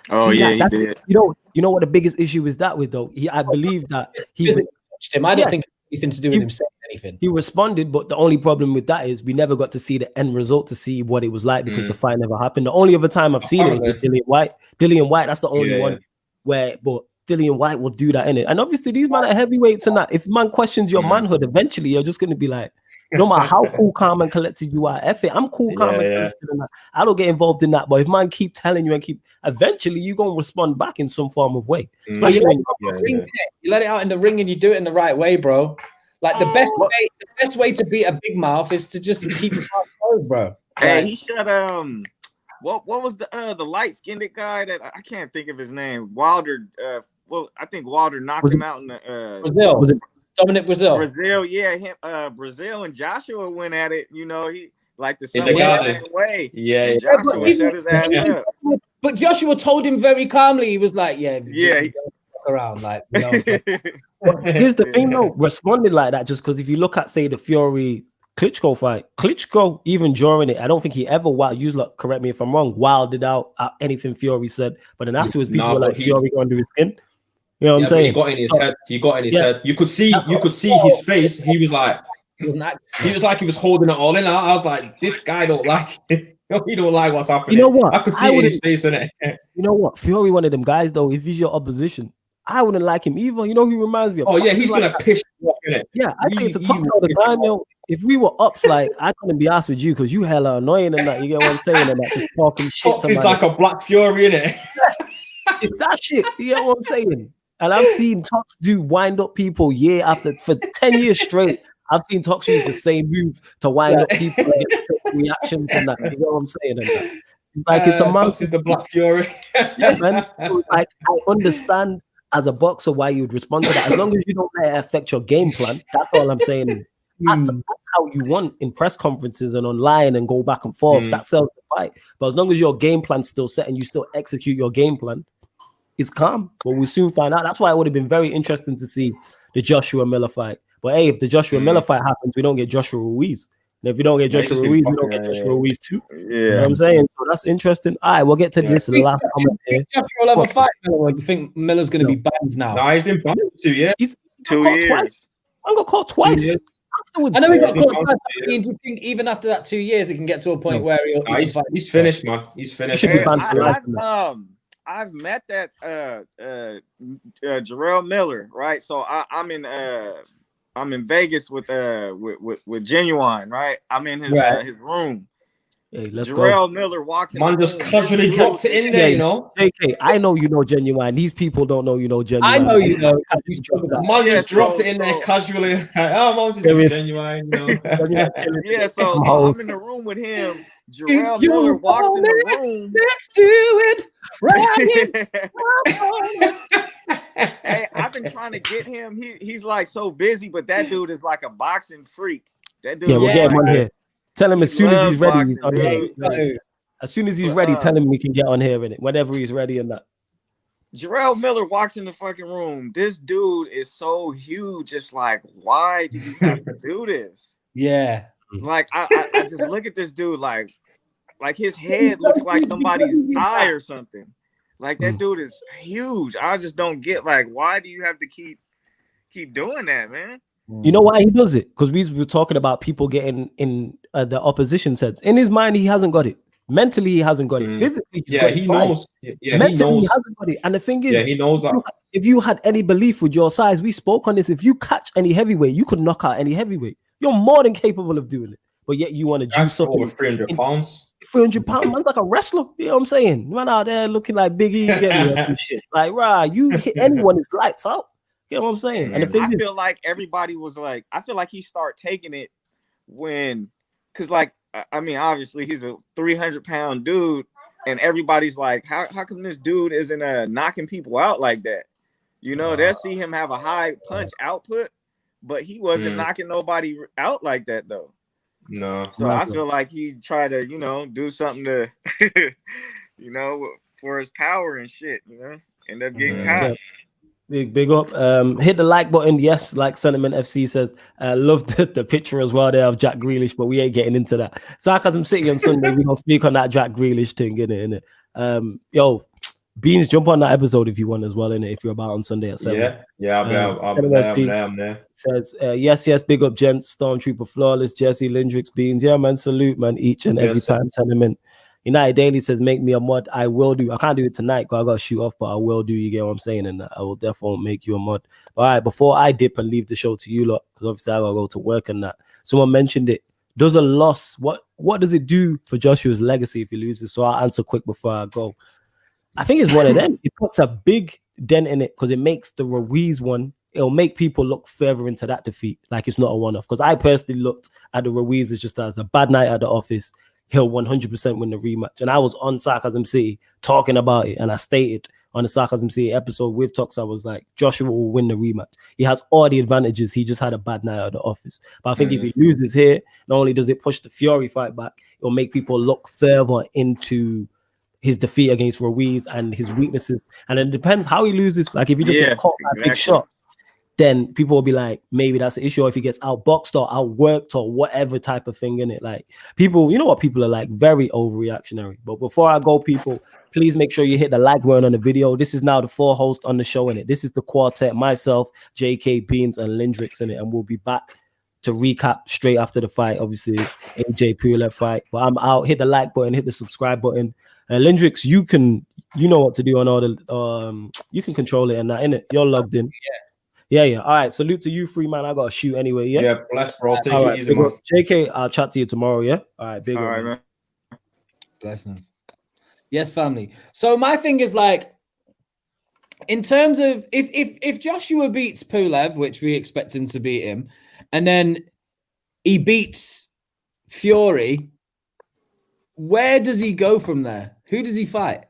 Oh, he did. You know what the biggest issue is that with, though? I believe that he touched him. I don't think anything to do with him saying anything. He responded, but the only problem with that is we never got to see the end result to see what it was like, because the fight never happened. The only other time I've seen it was Dillian White. Dillian White, that's the only one where, but Dillian White will do that, innit? And obviously these men are heavyweights and that. If man questions your manhood, eventually you're just gonna be like, no matter how cool, calm, and collected you are, F it, I'm cool, calm, and collected and that. I don't get involved in that. But if man keep telling you and eventually you gonna respond back in some form of way. Especially when you let it out in the ring and you do it in the right way, bro. Like the best way to beat a big mouth is to just keep it out closed, bro. Hey, he should what was the light-skinned guy that I can't think of his name? Wilder. I think Wilder knocked him out in the Brazil. Was it Dominic Brazil? Brazil, yeah, him. Brazil and Joshua went at it. You know, he like the same way. Yeah, Joshua shut his ass up. But Joshua told him very calmly. He was like, "Yeah, around like." You know, here's the thing, though. Responding like that, just because if you look at, say, the Fury Klitschko fight, Klitschko, even during it, I don't think he ever correct me if I'm wrong, wilded out at anything Fury said. But then afterwards, people were like, Fury got under his skin. You know what I'm saying? He got in his head. He got in his head. You could see his face. He was like, he was holding it all in. I was like, this guy don't like it. He don't like what's happening. You know what? I could see it in his face, innit? You know what? Fury, one of them guys, though, if he's your opposition, I wouldn't like him either. You know, he reminds me of. Oh, yeah, he's gonna piss you off, innit? Yeah, I say to Tox all the time, yo. If we were ups, like, I couldn't be asked with you because you hella annoying and that. You get what I'm saying? And that, just talking shit. Tox is like a Black Fury, innit? It's that shit. You get what I'm saying? And I've seen Tox do wind up people for 10 years straight. I've seen Tox use the same move to wind up people and get certain reactions and that. You know what I'm saying? And that. Like, it's a man. Tox is the Black Fury. Yeah, man. So it's like, I understand as a boxer why you'd respond to that. As long as you don't let it affect your game plan, that's all I'm saying. That's how you want in press conferences and online and go back and forth. That sells the fight. But as long as your game plan's still set and you still execute your game plan, it's calm. But we'll soon find out. That's why it would have been very interesting to see the Joshua Miller fight. But hey, if the Joshua Miller fight happens, we don't get Joshua Ruiz. And if we don't get Joshua Ruiz, we don't get Joshua Ruiz too. You know what I'm saying? So that's interesting. All right, we'll get to this last comment here. Joshua will have a fight, Miller, or do you think Miller's going to be banned now? No, he's been banned 2 years. He's 2 years. Twice. I got caught twice. Afterwards. I know he got caught twice. I mean, do you think even after that 2 years, it can get to a point where he's finished, man. He's finished. He should be banned for life. I've met that Jarrell Miller, right? So I'm in Vegas with Genuine, right? I'm in his room. Hey, let's Jarrell go. Miller walks in. Man just casually dropped it in there, you know. JK, I know you know Genuine. These people don't know you know Genuine. I know you know. Man just drops it in there casually. Oh, man, just Genuine, you know. Yeah, so I'm in the room with him. Jarrell Miller walks in the room next to it. Hey, I've been trying to get him. He's like so busy, but that dude is like a boxing freak. That dude, we'll get him on here. Tell him as soon as he's ready, he's on boxing, here. As soon as he's ready, tell him we can get on here in it. Whenever he's ready and that. Jarrell Miller walks in the fucking room. This dude is so huge. It's like, why do you have to do this? Yeah. Like I just look at this dude like his head looks like somebody's eye or something. Like that dude is huge. I just don't get like, why do you have to keep doing that, man? You know why he does it? Because we were talking about people getting in the opposition's heads. In his mind, he hasn't got it. Mentally, he hasn't got it. Physically, he knows. Yeah, mentally, he knows. He hasn't got it. And the thing is, he knows that. If you had any belief with your size, we spoke on this. If you catch any heavyweight, you could knock out any heavyweight. You're more than capable of doing it. But yet you want to juice up over 300 pounds. 300 pounds, man's like a wrestler. You know what I'm saying? Man out there looking like Big E, and shit. Like, you hit anyone, it's lights out. You know what I'm saying? And the thing I feel like everybody was like, I feel like he started taking it because like, I mean, obviously he's a 300-pound dude, and everybody's like, how come this dude isn't knocking people out like that? You know, they'll see him have a high punch output, but he wasn't knocking nobody out like that though. No. So I feel like he tried to, do something to, for his power and shit, end up getting caught. Big up. Hit the like button. Yes, like Sentiment FC says. Love the picture as well there of Jack Grealish, but we ain't getting into that. Sarcasm City on Sunday. We don't speak on that Jack Grealish thing, innit? Yo, Beans, jump on that episode if you want as well, innit? If you're about on Sunday at 7. Yeah, I'm there. Says, yes, big up, gents. Stormtrooper Flawless, Jesse, Lindrix, Beans. Yeah, man, salute, man, each and every time. Sentiment. United Daily says, make me a mod. I will do. I can't do it tonight because I got to shoot off, but I will do. You get what I'm saying? And I will definitely make you a mod. All right, before I dip and leave the show to you lot, because obviously I got to go to work and that. Someone mentioned it. Does a loss, what does it do for Joshua's legacy if he loses? So I'll answer quick before I go. I think it's one of them. It puts a big dent in it because it makes the Ruiz one. It'll make people look further into that defeat. Like it's not a one-off. Because I personally looked at the Ruiz as just as a bad night at the office. He'll 100% win the rematch. And I was on Sarcasm City talking about it. And I stated on the Sarcasm City episode with Tox, I was like, Joshua will win the rematch. He has all the advantages. He just had a bad night at the office. But I think if he loses here, not only does it push the Fury fight back, it'll make people look further into his defeat against Ruiz and his weaknesses. And it depends how he loses. Like if he just gets caught by a big shot, then people will be like, maybe that's the issue. Or if he gets outboxed or outworked or whatever type of thing in it. Like people, you know what people are like, very overreactionary. But before I go, people, please make sure you hit the like button on the video. This is now the 4 hosts on the show in it. This is the quartet, myself, JK, Beans, and Lindrix in it. And we'll be back to recap straight after the fight, obviously, AJ PULEV fight. But I'm out. Hit the like button, hit the subscribe button. Lindrix, you know what to do on all the you can control it and that, innit? You're logged in. Yeah. All right. Salute to you, free man. I gotta shoot anyway. Yeah, bless, bro. Take it easy, man. JK, I'll chat to you tomorrow. Yeah. All right, big. All right, man. Blessings. Yes, family. So my thing is like, in terms of if Joshua beats Pulev, which we expect him to beat him, and then he beats Fury, where does he go from there? Who does he fight?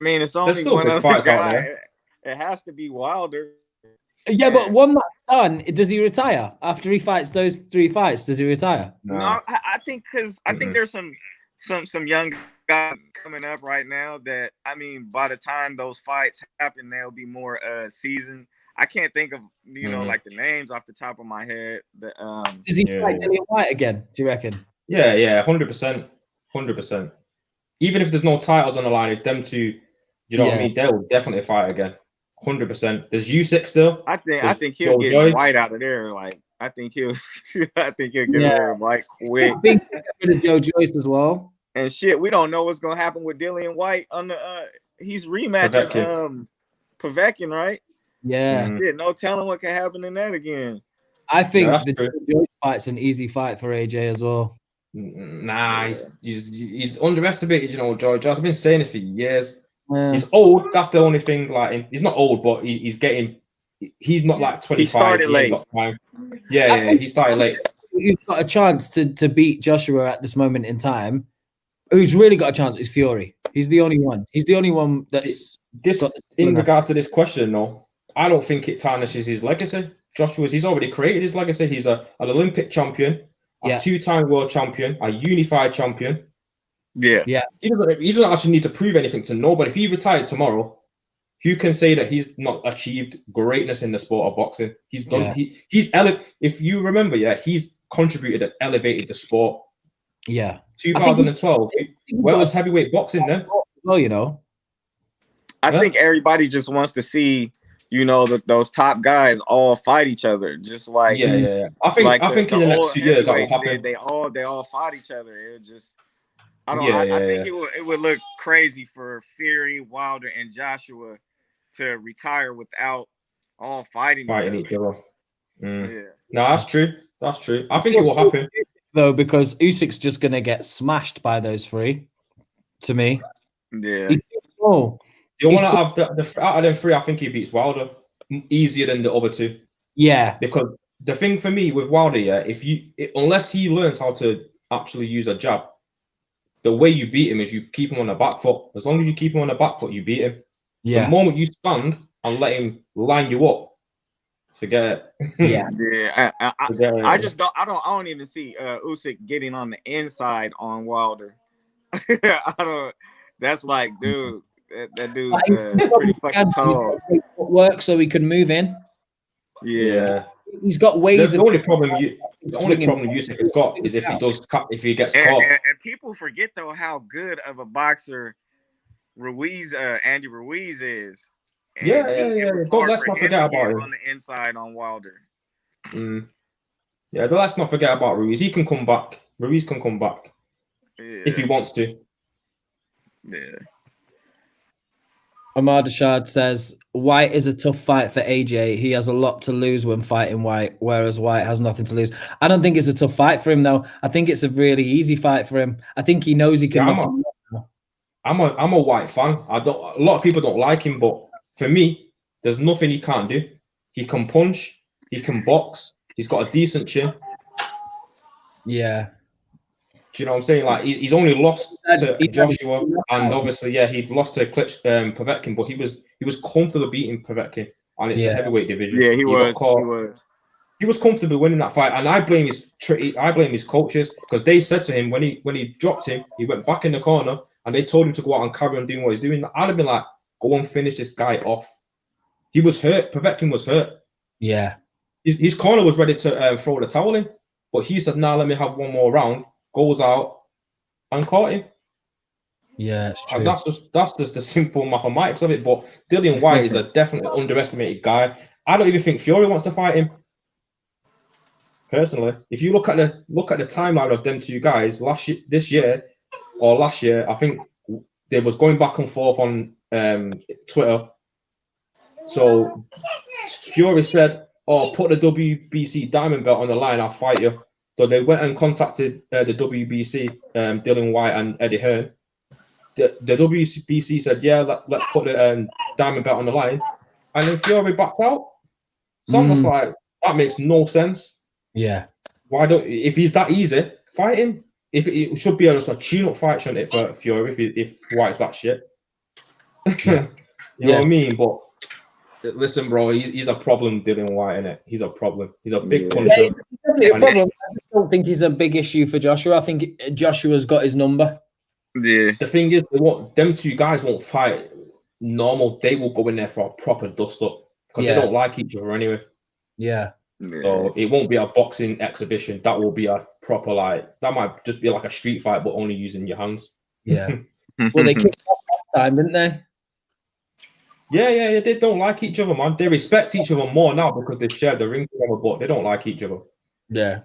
I mean, it's only one other guy. It has to be Wilder. Yeah, but one that's done, does he retire after he fights those 3 fights? Does he retire? No, I think because I think there's some young guys coming up right now that, I mean, by the time those fights happen, they'll be more seasoned. I can't think of like the names off the top of my head. Does he fight Dillian White again? Do you reckon? Yeah, 100%. Even if there's no titles on the line, if them two, you know what I mean, they'll definitely fight again. 100%. There's Usyk still. I think he'll get Joyce. White out of there. Like I think he'll get rid of White quick. I think he'll get rid of Joe Joyce as well. And shit, we don't know what's gonna happen with Dillian White on the. He's rematching Povetkin, right? Yeah. Shit, no telling what can happen in that again. I think the Joe Joyce fight's an easy fight for AJ as well. Nah, he's underestimated. You know, George. I've been saying this for years. He's old. That's the only thing. Like, he's not old, but he's getting. He's not like 25. He started late. Yeah, he started late. Who's got a chance to beat Joshua at this moment in time? Who's really got a chance is Fury. He's the only one. He's the only one that's in regards to this question. No, I don't think it tarnishes his legacy. He's already created his legacy. He's an Olympic champion, a 2-time world champion, a unified champion. Yeah. He doesn't actually need to prove anything to nobody. If he retired tomorrow, who can say that he's not achieved greatness in the sport of boxing? He's done. If you remember, he's contributed and elevated the sport. Yeah. 2012. Where was heavyweight boxing then? Well, I think everybody just wants to see, those top guys all fight each other. Just like I think in the next few years that will happen. They all fought each other. It just. I think it would look crazy for Fury, Wilder, and Joshua to retire without all fighting each other. No, that's true. I think it will happen though, because Usyk's just gonna get smashed by those 3. To me, yeah. You want to have the out of them 3. I think he beats Wilder easier than the other 2. Yeah, because the thing for me with Wilder, unless he learns how to actually use a jab. The way you beat him is you keep him on the back foot. As long as you keep him on the back foot, you beat him. Yeah. The moment you stand and let him line you up, forget it. Yeah. I don't even see Usyk getting on the inside on Wilder. That's like, dude, that dude's pretty fucking tall. Work so he can move in. Yeah. He's got ways. The only problem Usyk has got is if he gets caught. And people forget though how good of a boxer Andy Ruiz is. And Let's not forget about him on the inside on Wilder. Let's not forget about Ruiz. He can come back. Ruiz can come back if he wants to. Yeah. Ahmad Ashad says White is a tough fight for AJ. He has a lot to lose when fighting White, whereas White has nothing to lose. I don't think it's a tough fight for him, though. I think it's a really easy fight for him. I think he knows he can. I'm a White fan. A lot of people don't like him, but for me, there's nothing he can't do. He can punch. He can box. He's got a decent chin. Yeah. Do you know what I'm saying? Like he's only lost to Joshua, and obviously, he'd lost to Povetkin, but he was comfortable beating Povetkin, and it's the heavyweight division. Yeah, he was. He was comfortable winning that fight, and I blame his coaches because they said to him when he dropped him, he went back in the corner, and they told him to go out and carry on doing what he's doing. I'd have been like, go and finish this guy off. He was hurt. Povetkin was hurt. Yeah, his corner was ready to throw the towel in, but he said, "Nah, let me have one more round." Goes out and caught him. Yeah, it's true. And that's just the simple mathematics of it. But Dillian White is a definitely underestimated guy. I don't even think Fury wants to fight him. Personally, if you look at the timeline of them 2 guys last year, I think they was going back and forth on Twitter. So Fury said, "Oh, put the WBC diamond belt on the line. I'll fight you." So they went and contacted the WBC, Dillian White and Eddie Hearn. The WBC said, "Yeah, let's put the diamond belt on the line," and then Fury backed out. So I'm just like, that makes no sense. Yeah. Why don't? If he's that easy, fight him. If it should be just a tune-up fight, shouldn't it, for Fury? If White's that shit, you know what I mean? But Listen, bro, he's a problem, Dylan White, innit? He's a problem. He's a big Yeah. puncher. Yeah, it's definitely a problem. I just don't think he's a big issue for Joshua. I think Joshua's got his number. Yeah. The thing is, them two guys won't fight normal. They will go in there for a proper dust up because they don't like each other anyway. Yeah. So it won't be a boxing exhibition. That will be a proper that might just be like a street fight, but only using your hands. Yeah. Well, they kicked off last time, didn't they? Yeah. They don't like each other, man. They respect each other more now because they've shared the ring together, but they don't like each other. Yeah.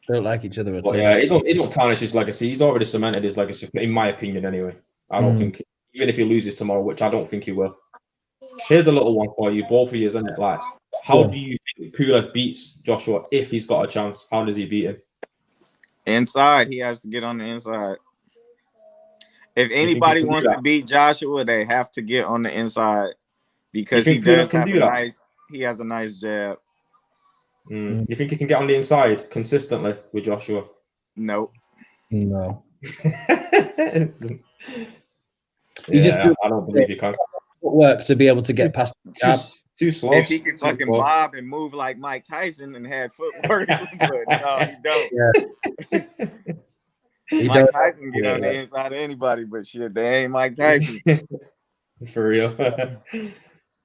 They don't like each other at all. But yeah, it don't tarnish his legacy. He's already cemented his legacy, in my opinion, anyway. I don't think, even if he loses tomorrow, which I don't think he will. Here's a little one for you, both of you, isn't it? Like, how do you think PULEV beats Joshua if he's got a chance? How does he beat him? Inside, he has to get on the inside. If anybody wants to beat Joshua, they have to get on the inside because he does have he has a nice jab. You think he can get on the inside consistently with Joshua? Nope. No. I don't believe he can. Work to be able to get past the jab. Too slow. If he can fucking bob and move like Mike Tyson and had footwork, but no, he don't. Yeah. Mike Tyson get on the inside of anybody, but shit, they ain't Mike Tyson. For real.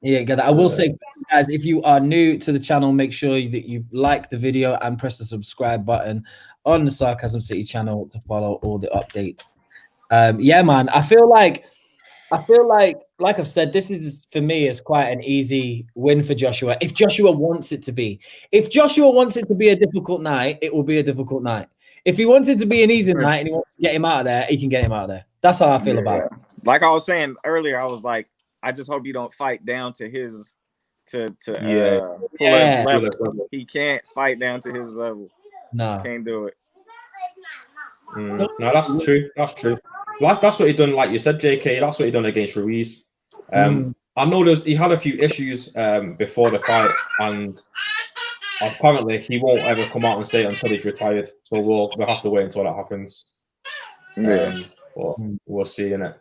Yeah, get that. I will say, guys, if you are new to the channel, make sure that you like the video and press the subscribe button on the Sarcasm City channel to follow all the updates. Yeah, man. I feel like I've said, this is for me is quite an easy win for Joshua. If Joshua wants it to be, if Joshua wants it to be a difficult night, it will be a difficult night. If he wants it to be an easy night and he wants to get him out of there, he can get him out of there. That's how I feel about it. Like I was saying earlier, I was like, I just hope you don't fight down to his level. He can't fight down to his level. No, can't do it. No, that's true. That's true. Like that's what he done. Like you said, JK. That's what he done against Ruiz. I know he had a few issues before the fight, and apparently he won't ever come out and say it until he's retired. So we'll have to wait until that happens. But we'll see, innit?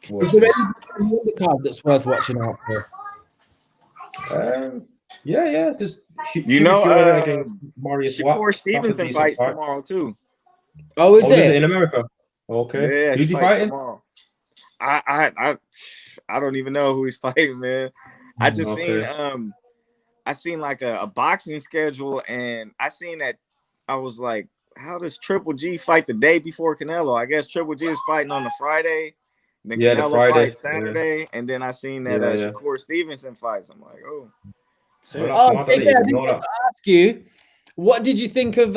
Is there any card that's worth watching out for? Yeah. There's Shakur Stevenson fights tomorrow too. Oh, is it in America? Okay. Yeah, who's he fighting? Tomorrow. I don't even know who he's fighting, man. I just seen like a boxing schedule, and I seen that. I was like, how does Triple G fight the day before Canelo? I guess Triple G is fighting on the Friday. Then Canelo fights Saturday, and then I seen that Shakur Stevenson fights. I'm like, oh. I didn't ask you, what did you think of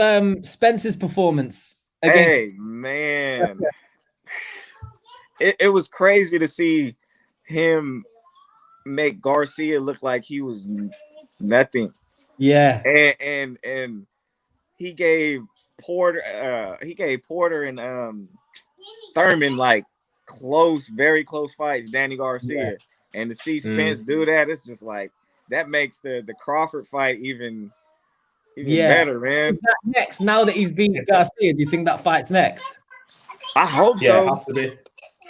Spence's performance? Hey, man. It was crazy to see him make Garcia look like he was nothing. Yeah. And he gave Porter and Thurman like very close fights, Danny Garcia. And to see Spence do that, it's just like that makes the Crawford fight even better, man. Is that next? Now that he's beat Garcia, do you think that fight's next? I hope so.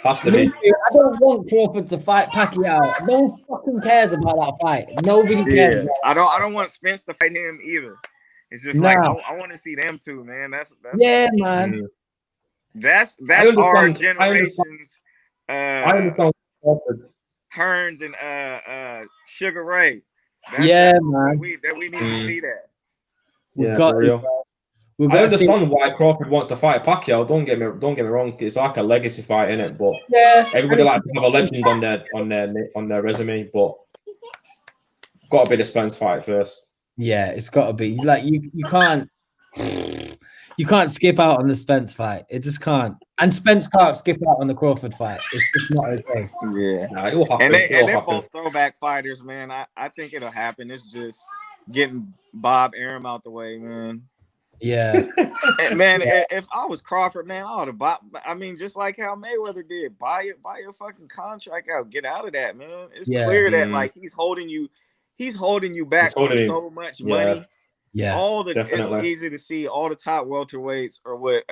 Has to be. I don't want Crawford to fight Pacquiao. No one fucking cares about that fight. Nobody cares. I don't want Spence to fight him either. It's just like I want to see them two, man. That's man. That's our generation's Hearns and Sugar Ray. Man. That we need to see that. I understand why Crawford wants to fight Pacquiao. Don't get me wrong. It's like a legacy fight, innit? But everybody likes to have a legend on their resume. But got to be the Spence fight first. Yeah, it's got to be. Like you can't skip out on the Spence fight. It just can't. And Spence can't skip out on the Crawford fight. It's just not okay. Yeah, it will happen. And they're both throwback fighters, man. I think it'll happen. It's just getting Bob Arum out the way, man. Yeah. And man, if I was Crawford, man, I would have bought. I mean, just like how Mayweather did, buy your fucking contract out, get out of that, man. It's clear that like he's holding you back from so much money. Yeah, it's easy to see all the top welterweights or with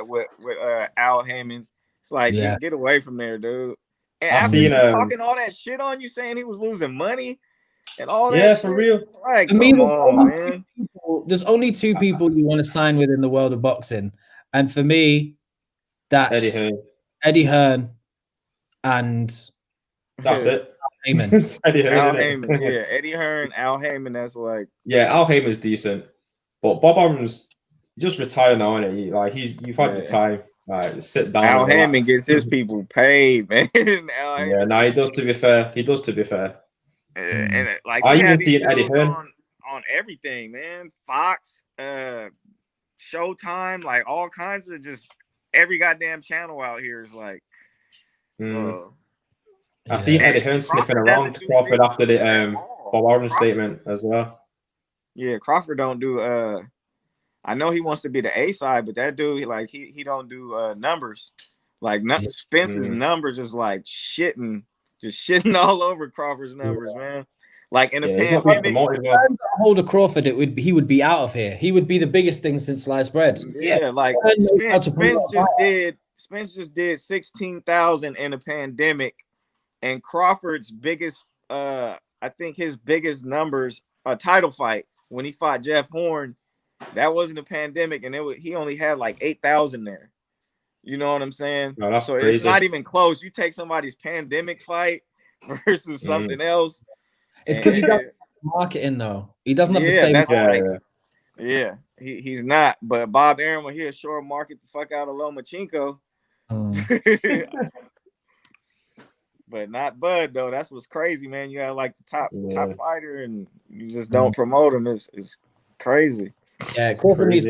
Al Hammond. It's like get away from there, dude. And I after he seen was talking all that shit on you, saying he was losing money and all that yeah, shit. for real. Like, I mean, come on, man. there's only two people you want to sign with in the world of boxing, and for me, that's Eddie Hearn. Eddie Hearn and That's it. Heyman. It's Eddie Hearn, Al isn't Heyman, it? yeah, Eddie Hearn, Al Heyman. That's like, Yeah, Al Heyman's decent, but Bob Arum's just retire now, isn't he? Like you've had your time. Like sit down. Al and relax. Heyman gets his people paid, man. Al Yeah, Heyman no, he does. To be fair, he does. To be fair, and like I he had even these seen Eddie dudes Hearn. on everything, man. Fox, Showtime, like all kinds of just every goddamn channel out here is like. I seen Eddie Hearn sniffing around Crawford after the Bob Arum statement as well. Yeah, Crawford don't do. I know he wants to be the A side, but that dude, like he don't do numbers. Like Spence's numbers is like shitting all over Crawford's numbers, man. Like in the pandemic, hold of Crawford, he would be out of here. He would be the biggest thing since sliced bread. Yeah, like Spence just did 16,000 in the pandemic, and Crawford's biggest, I think his biggest numbers, a title fight when he fought Jeff Horn, that wasn't a pandemic, and he only had like 8,000 there. You know what I'm saying? No, that's so crazy. It's not even close. You take somebody's pandemic fight versus something else. It's because he doesn't have marketing though. He doesn't have the same. Yeah, he's not. But Bob Arum, when he'll short market the fuck out of Lomachenko. But not Bud though. That's what's crazy, man. You got like the top fighter, and you just don't promote him. It's crazy. Yeah, Crawford needs.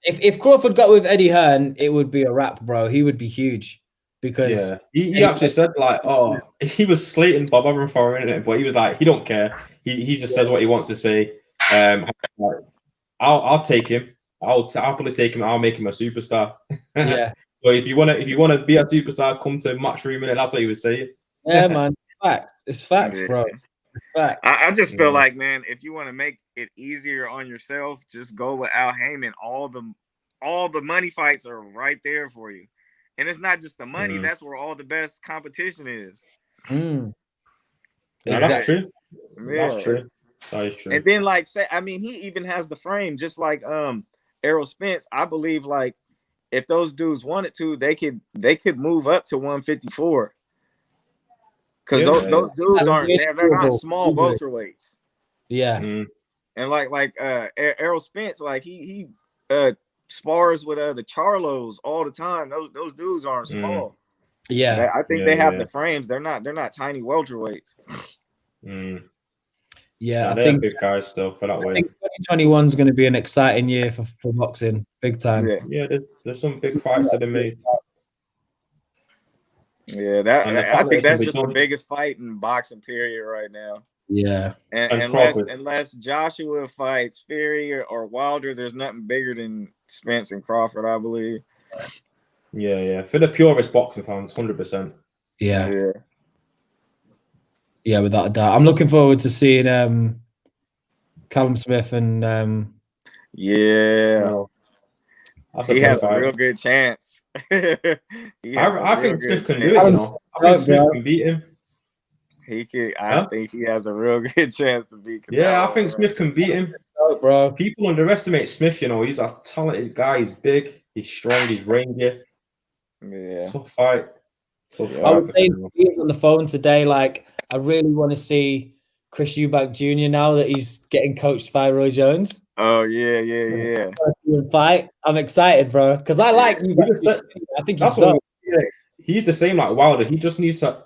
If Crawford got with Eddie Hearn, it would be a wrap, bro. He would be huge because he actually said like, oh, he was slating Bob Arum for it, but he was like, he don't care. He just says what he wants to say. I'll take him. I'll happily take him. I'll make him a superstar. Yeah. So if you wanna be a superstar, come to Matchroom, and that's what he was saying. Yeah, man. Facts. It's facts, bro. It's facts. I just feel like, man, if you want to make it easier on yourself, just go with Al Heyman. All the money fights are right there for you, and it's not just the money. That's where all the best competition is. Yeah, that's true. Yeah. That's true. That is true. And then, like, he even has the frame, just like Errol Spence. I believe, like, if those dudes wanted to, they could move up to 154. Because those dudes they're not small welterweights. Yeah. And like Errol Spence, like he spars with the Charlos all the time. Those dudes aren't small. Yeah. I think they have the frames. They're not tiny welterweights. Yeah, I think big guys still for that way. I think 2021 is going to be an exciting year for boxing, big time. Yeah, there's some big fights that they made. Yeah, I think that's just the biggest fight in boxing period right now. Yeah, and unless Joshua fights Fury or Wilder, there's nothing bigger than Spence and Crawford, I believe. Yeah, for the purest boxing fans, 100%. Yeah, without a doubt. I'm looking forward to seeing Callum Smith and he has a real good chance. I think Smith can do it, you know. I think Smith can beat him. He could. I think he has a real good chance to beat Canelo. Yeah, I think Smith can beat him. Bro. People underestimate Smith, you know. He's a talented guy. He's big. He's strong. He's rangy. Yeah. Tough fight. I was saying on the phone today, like, I really want to see Chris Eubank Jr. now that he's getting coached by Roy Jones. Oh, yeah. Fight. I'm excited, bro, because I like Eubank. I think he's dope. He's the same like Wilder. He just needs to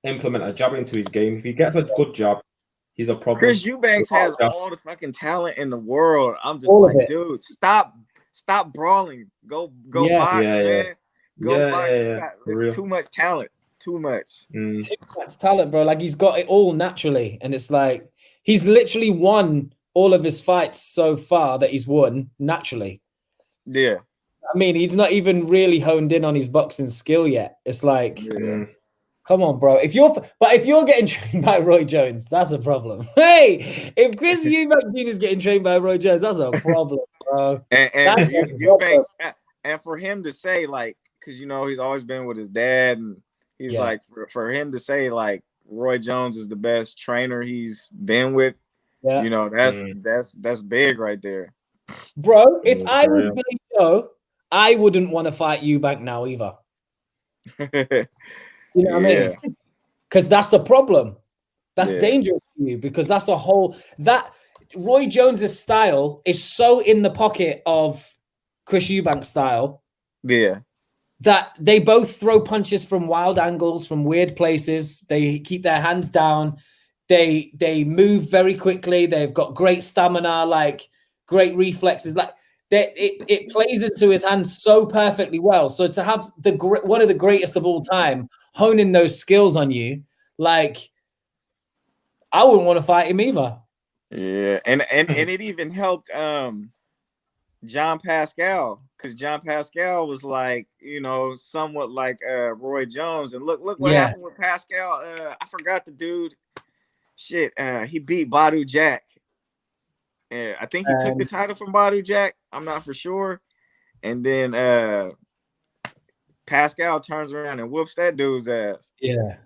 implement a jab into his game. If he gets a good jab, he's a problem. Chris Eubanks has all the fucking talent in the world. I'm just like, dude, stop brawling. Go box, man. Go box. There's too much talent. Too much. Too much talent, bro. Like, he's got it all naturally, and it's like he's literally won all of his fights so far that he's won naturally. Yeah. I mean, he's not even really honed in on his boxing skill yet. It's like, come on, bro. If you're getting trained by Roy Jones, that's a problem. Hey, if Chris Eubank Jr. is getting trained by Roy Jones, that's a problem, bro. And Eubanks, and for him to say, like, because, you know, he's always been with his dad, and He's Yeah. like for him to say like Roy Jones is the best trainer he's been with. Yeah. You know, that's big right there. Bro, if Yeah, I for was real. Billy Joe, I wouldn't want to fight Eubank now either. You know what I mean? Because that's a problem. That's Yeah. dangerous for you because that's a whole that Roy Jones's style is so in the pocket of Chris Eubank's style Yeah. that they both throw punches from wild angles, from weird places. They keep their hands down. They move very quickly. They've got great stamina, like great reflexes. Like it plays into his hands so perfectly well. So to have one of the greatest of all time honing those skills on you, like I wouldn't want to fight him either. Yeah. And it even helped John Pascal, because John Pascal was like, you know, somewhat like Roy Jones. And look what happened with Pascal. I forgot the dude. Shit, he beat Badu Jack. I think he took the title from Badu Jack. I'm not for sure. And then Pascal turns around and whoops that dude's ass. Yeah.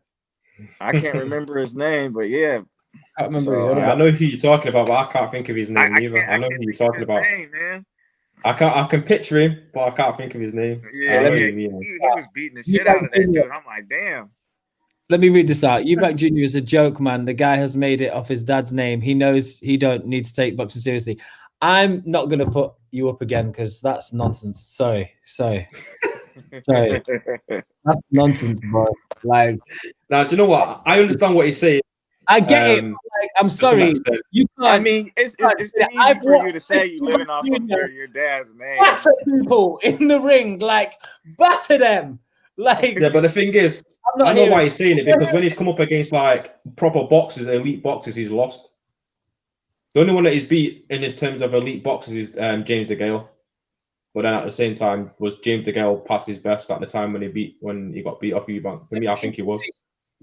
I can't remember his name, but yeah. I remember. So, I know who you're talking about, but I can't think of his name either. I know who you're talking about. Name, man. I can picture him, but I can't think of his name. Yeah, he was beating the shit out of that dude. I'm like, damn. Let me read this out. Eubank Jr. is a joke, man. The guy has made it off his dad's name. He knows he don't need to take boxing seriously. I'm not going to put you up again because that's nonsense. Sorry. That's nonsense, bro. Like, now, do you know what? I understand what he's saying. I get it. Like, I'm sorry. You can't. I mean, it's easy for you to say you living off of your dad's name. Batter people in the ring, like batter them. Like, yeah, but the thing is, I know why he's saying it, because when he's come up against like proper boxers, elite boxers, he's lost. The only one that he's beat in terms of elite boxers is James DeGale. But then at the same time, was James DeGale past his best at the time when he got beat off Eubank? For me, I think he was.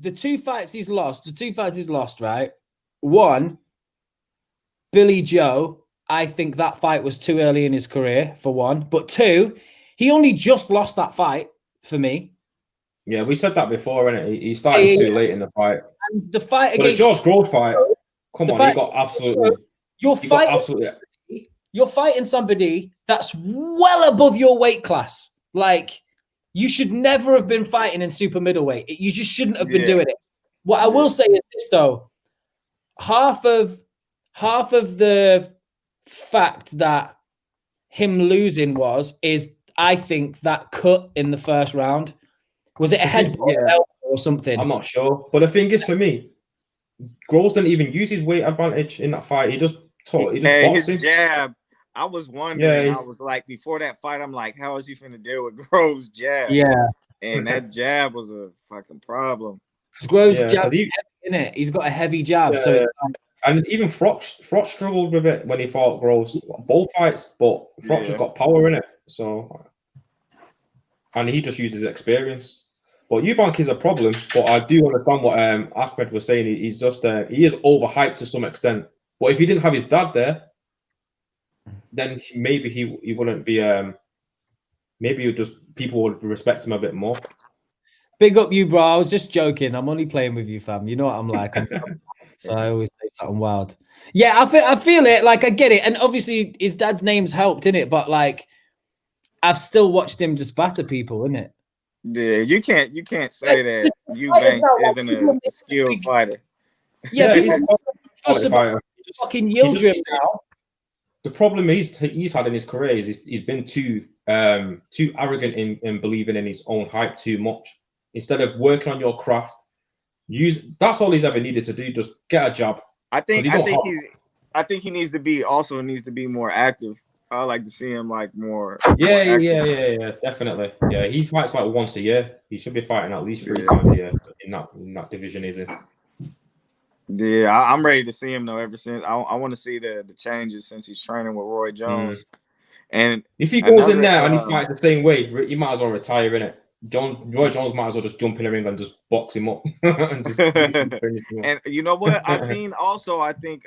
The two fights he's lost, right? One, Billy Joe, I think that fight was too early in his career, for one. But two, he only just lost that fight for me. Yeah, we said that before, innit? He started too late in the fight. And the fight against the George Grove fight, come on, he got absolutely. You're fighting somebody that's well above your weight class. Like, you should never have been fighting in super middleweight. You just shouldn't have been doing it. What I will say is this, though. Half of the fact that him losing is I think that cut in the first round. Was it a headbutt or something? I'm not sure. But the thing is, for me, Groves didn't even use his weight advantage in that fight. He just his jab. I was wondering. I was like, before that fight, I'm like, how is he finna deal with Groves' jab? Yeah. And that jab was a fucking problem. Groves' jab is heavy, isn't it? He's got a heavy jab. Yeah. So and even Froch struggled with it when he fought Groves. Both fights, but Froch has got power in it. So, and he just uses experience. But Eubank is a problem, but I do understand what Ahmed was saying. He's just he is overhyped to some extent. But if he didn't have his dad there, then maybe he wouldn't be. Maybe people would respect him a bit more. Big up you, bro. I was just joking. I'm only playing with you, fam. You know what I'm like. So I always say something wild. Yeah, I feel it. Like, I get it. And obviously his dad's name's helped, innit? But like, I've still watched him just batter people, innit? Yeah, you can't say that Eubanks isn't a skilled fighter. Yeah, he's a fighter. Fucking Yildirim now. The problem he's had in his career is he's been too arrogant in believing in his own hype too much. Instead of working on your craft, that's all he's ever needed to do. Just get a job. I think he needs to be more active. I like to see him like more. Yeah, definitely. Yeah, he fights like once a year. He should be fighting at least 3 times a year in that division he's in. Yeah, I'm ready to see him though. Ever since I want to see the changes since he's training with Roy Jones. And if he goes in there and he fights the same way, he might as well retire, innit? Roy Jones might as well just jump in the ring and just box him up. And you know what? I seen also. I think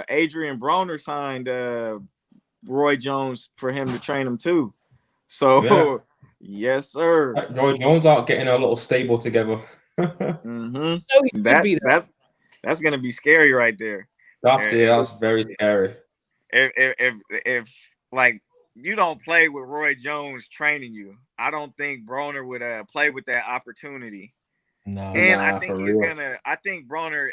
Adrian Broner signed Roy Jones for him to train him too. So Yes, sir. Roy Jones out getting a little stable together. Mm-hmm. So he could be there. That's gonna be scary right there. That's very scary. If like you don't play with Roy Jones training you, I don't think Broner would play with that opportunity. No. And Nah, I think for he's real. gonna. I think Broner,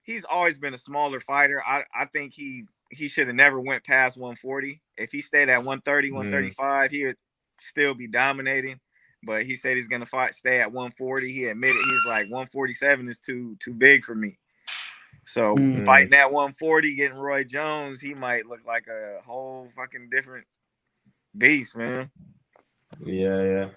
he's always been a smaller fighter. I think he should have never went past 140. If he stayed at 130, 135, he would still be dominating. But he said he's gonna stay at 140. He admitted he's like 147 is too big for me. So fighting at 140, getting Roy Jones, he might look like a whole fucking different beast, man. Yeah.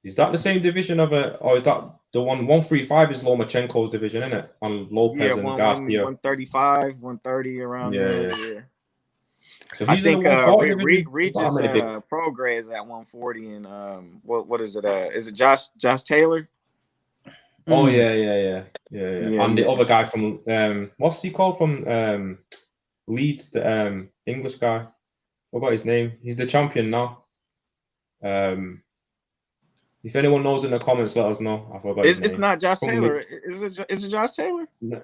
Is that the same division of or is that the 135 is Lomachenko's division, isn't it? On Lopez and Garcia. 135, 130 around there. Yeah. So I he's in think the 140 division. Regis Prograis is at 140, and what is it? Is it Josh Taylor? Oh yeah. And the other guy from what's he called from Leeds, the English guy. What about his name? He's the champion now. If anyone knows in the comments, let us know. I forgot his name. It's not Josh Taylor. Is it Josh Taylor? No,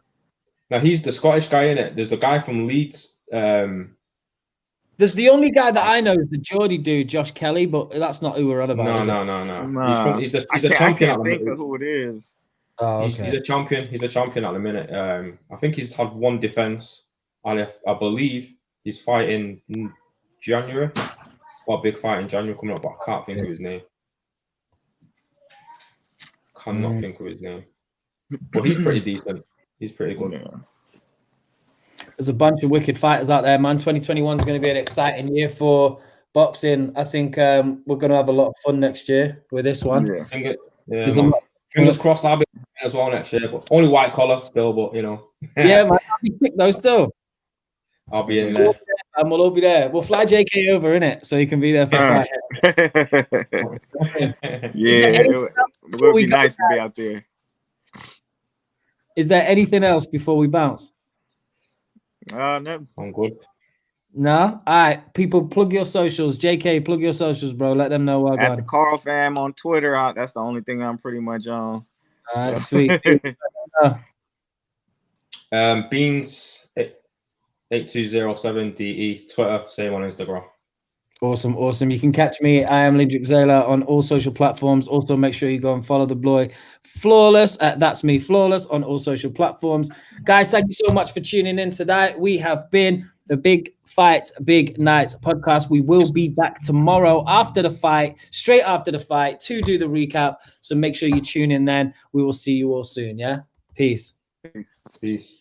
he's the Scottish guy in it. There's the guy from Leeds. There's the only guy that I know is the Geordie dude, Josh Kelly, but that's not who we're on about. No. He's a champion. I can't think of who it is. Oh, okay. He's a champion. He's a champion at the minute. I think he's had one defense, and I believe he's fighting in January. Got a big fight in January coming up, but I can't think of his name. Cannot think of his name. But he's pretty decent. He's pretty good. Yeah. There's a bunch of wicked fighters out there, man. 2021 is going to be an exciting year for boxing. I think we're going to have a lot of fun next year with this one. Yeah. Fingers crossed I'll be as well next year, but only white collar still, but you know. Yeah, man, I'll be sick though still. I'll be in there. And we'll all be there. We'll fly JK over, innit? So he can be there for the fight. Yeah, it would be nice to be out there. Is there anything else before we bounce? No. I'm good. No? All right, people, plug your socials. JK, plug your socials, bro. Let them know At the Carl Fam on Twitter. That's the only thing I'm pretty much on. All right, sweet. Beans 8207 DE Twitter, same on Instagram. Awesome. You can catch me. I am Lindrick Zayla on all social platforms. Also, make sure you go and follow the boy Flawless at That's Me Flawless on all social platforms. Guys, thank you so much for tuning in tonight. We have been the Big Fights, Big Nights podcast. We will be back tomorrow after the fight, straight after the fight, to do the recap. So make sure you tune in then. We will see you all soon. Yeah. Peace. Peace.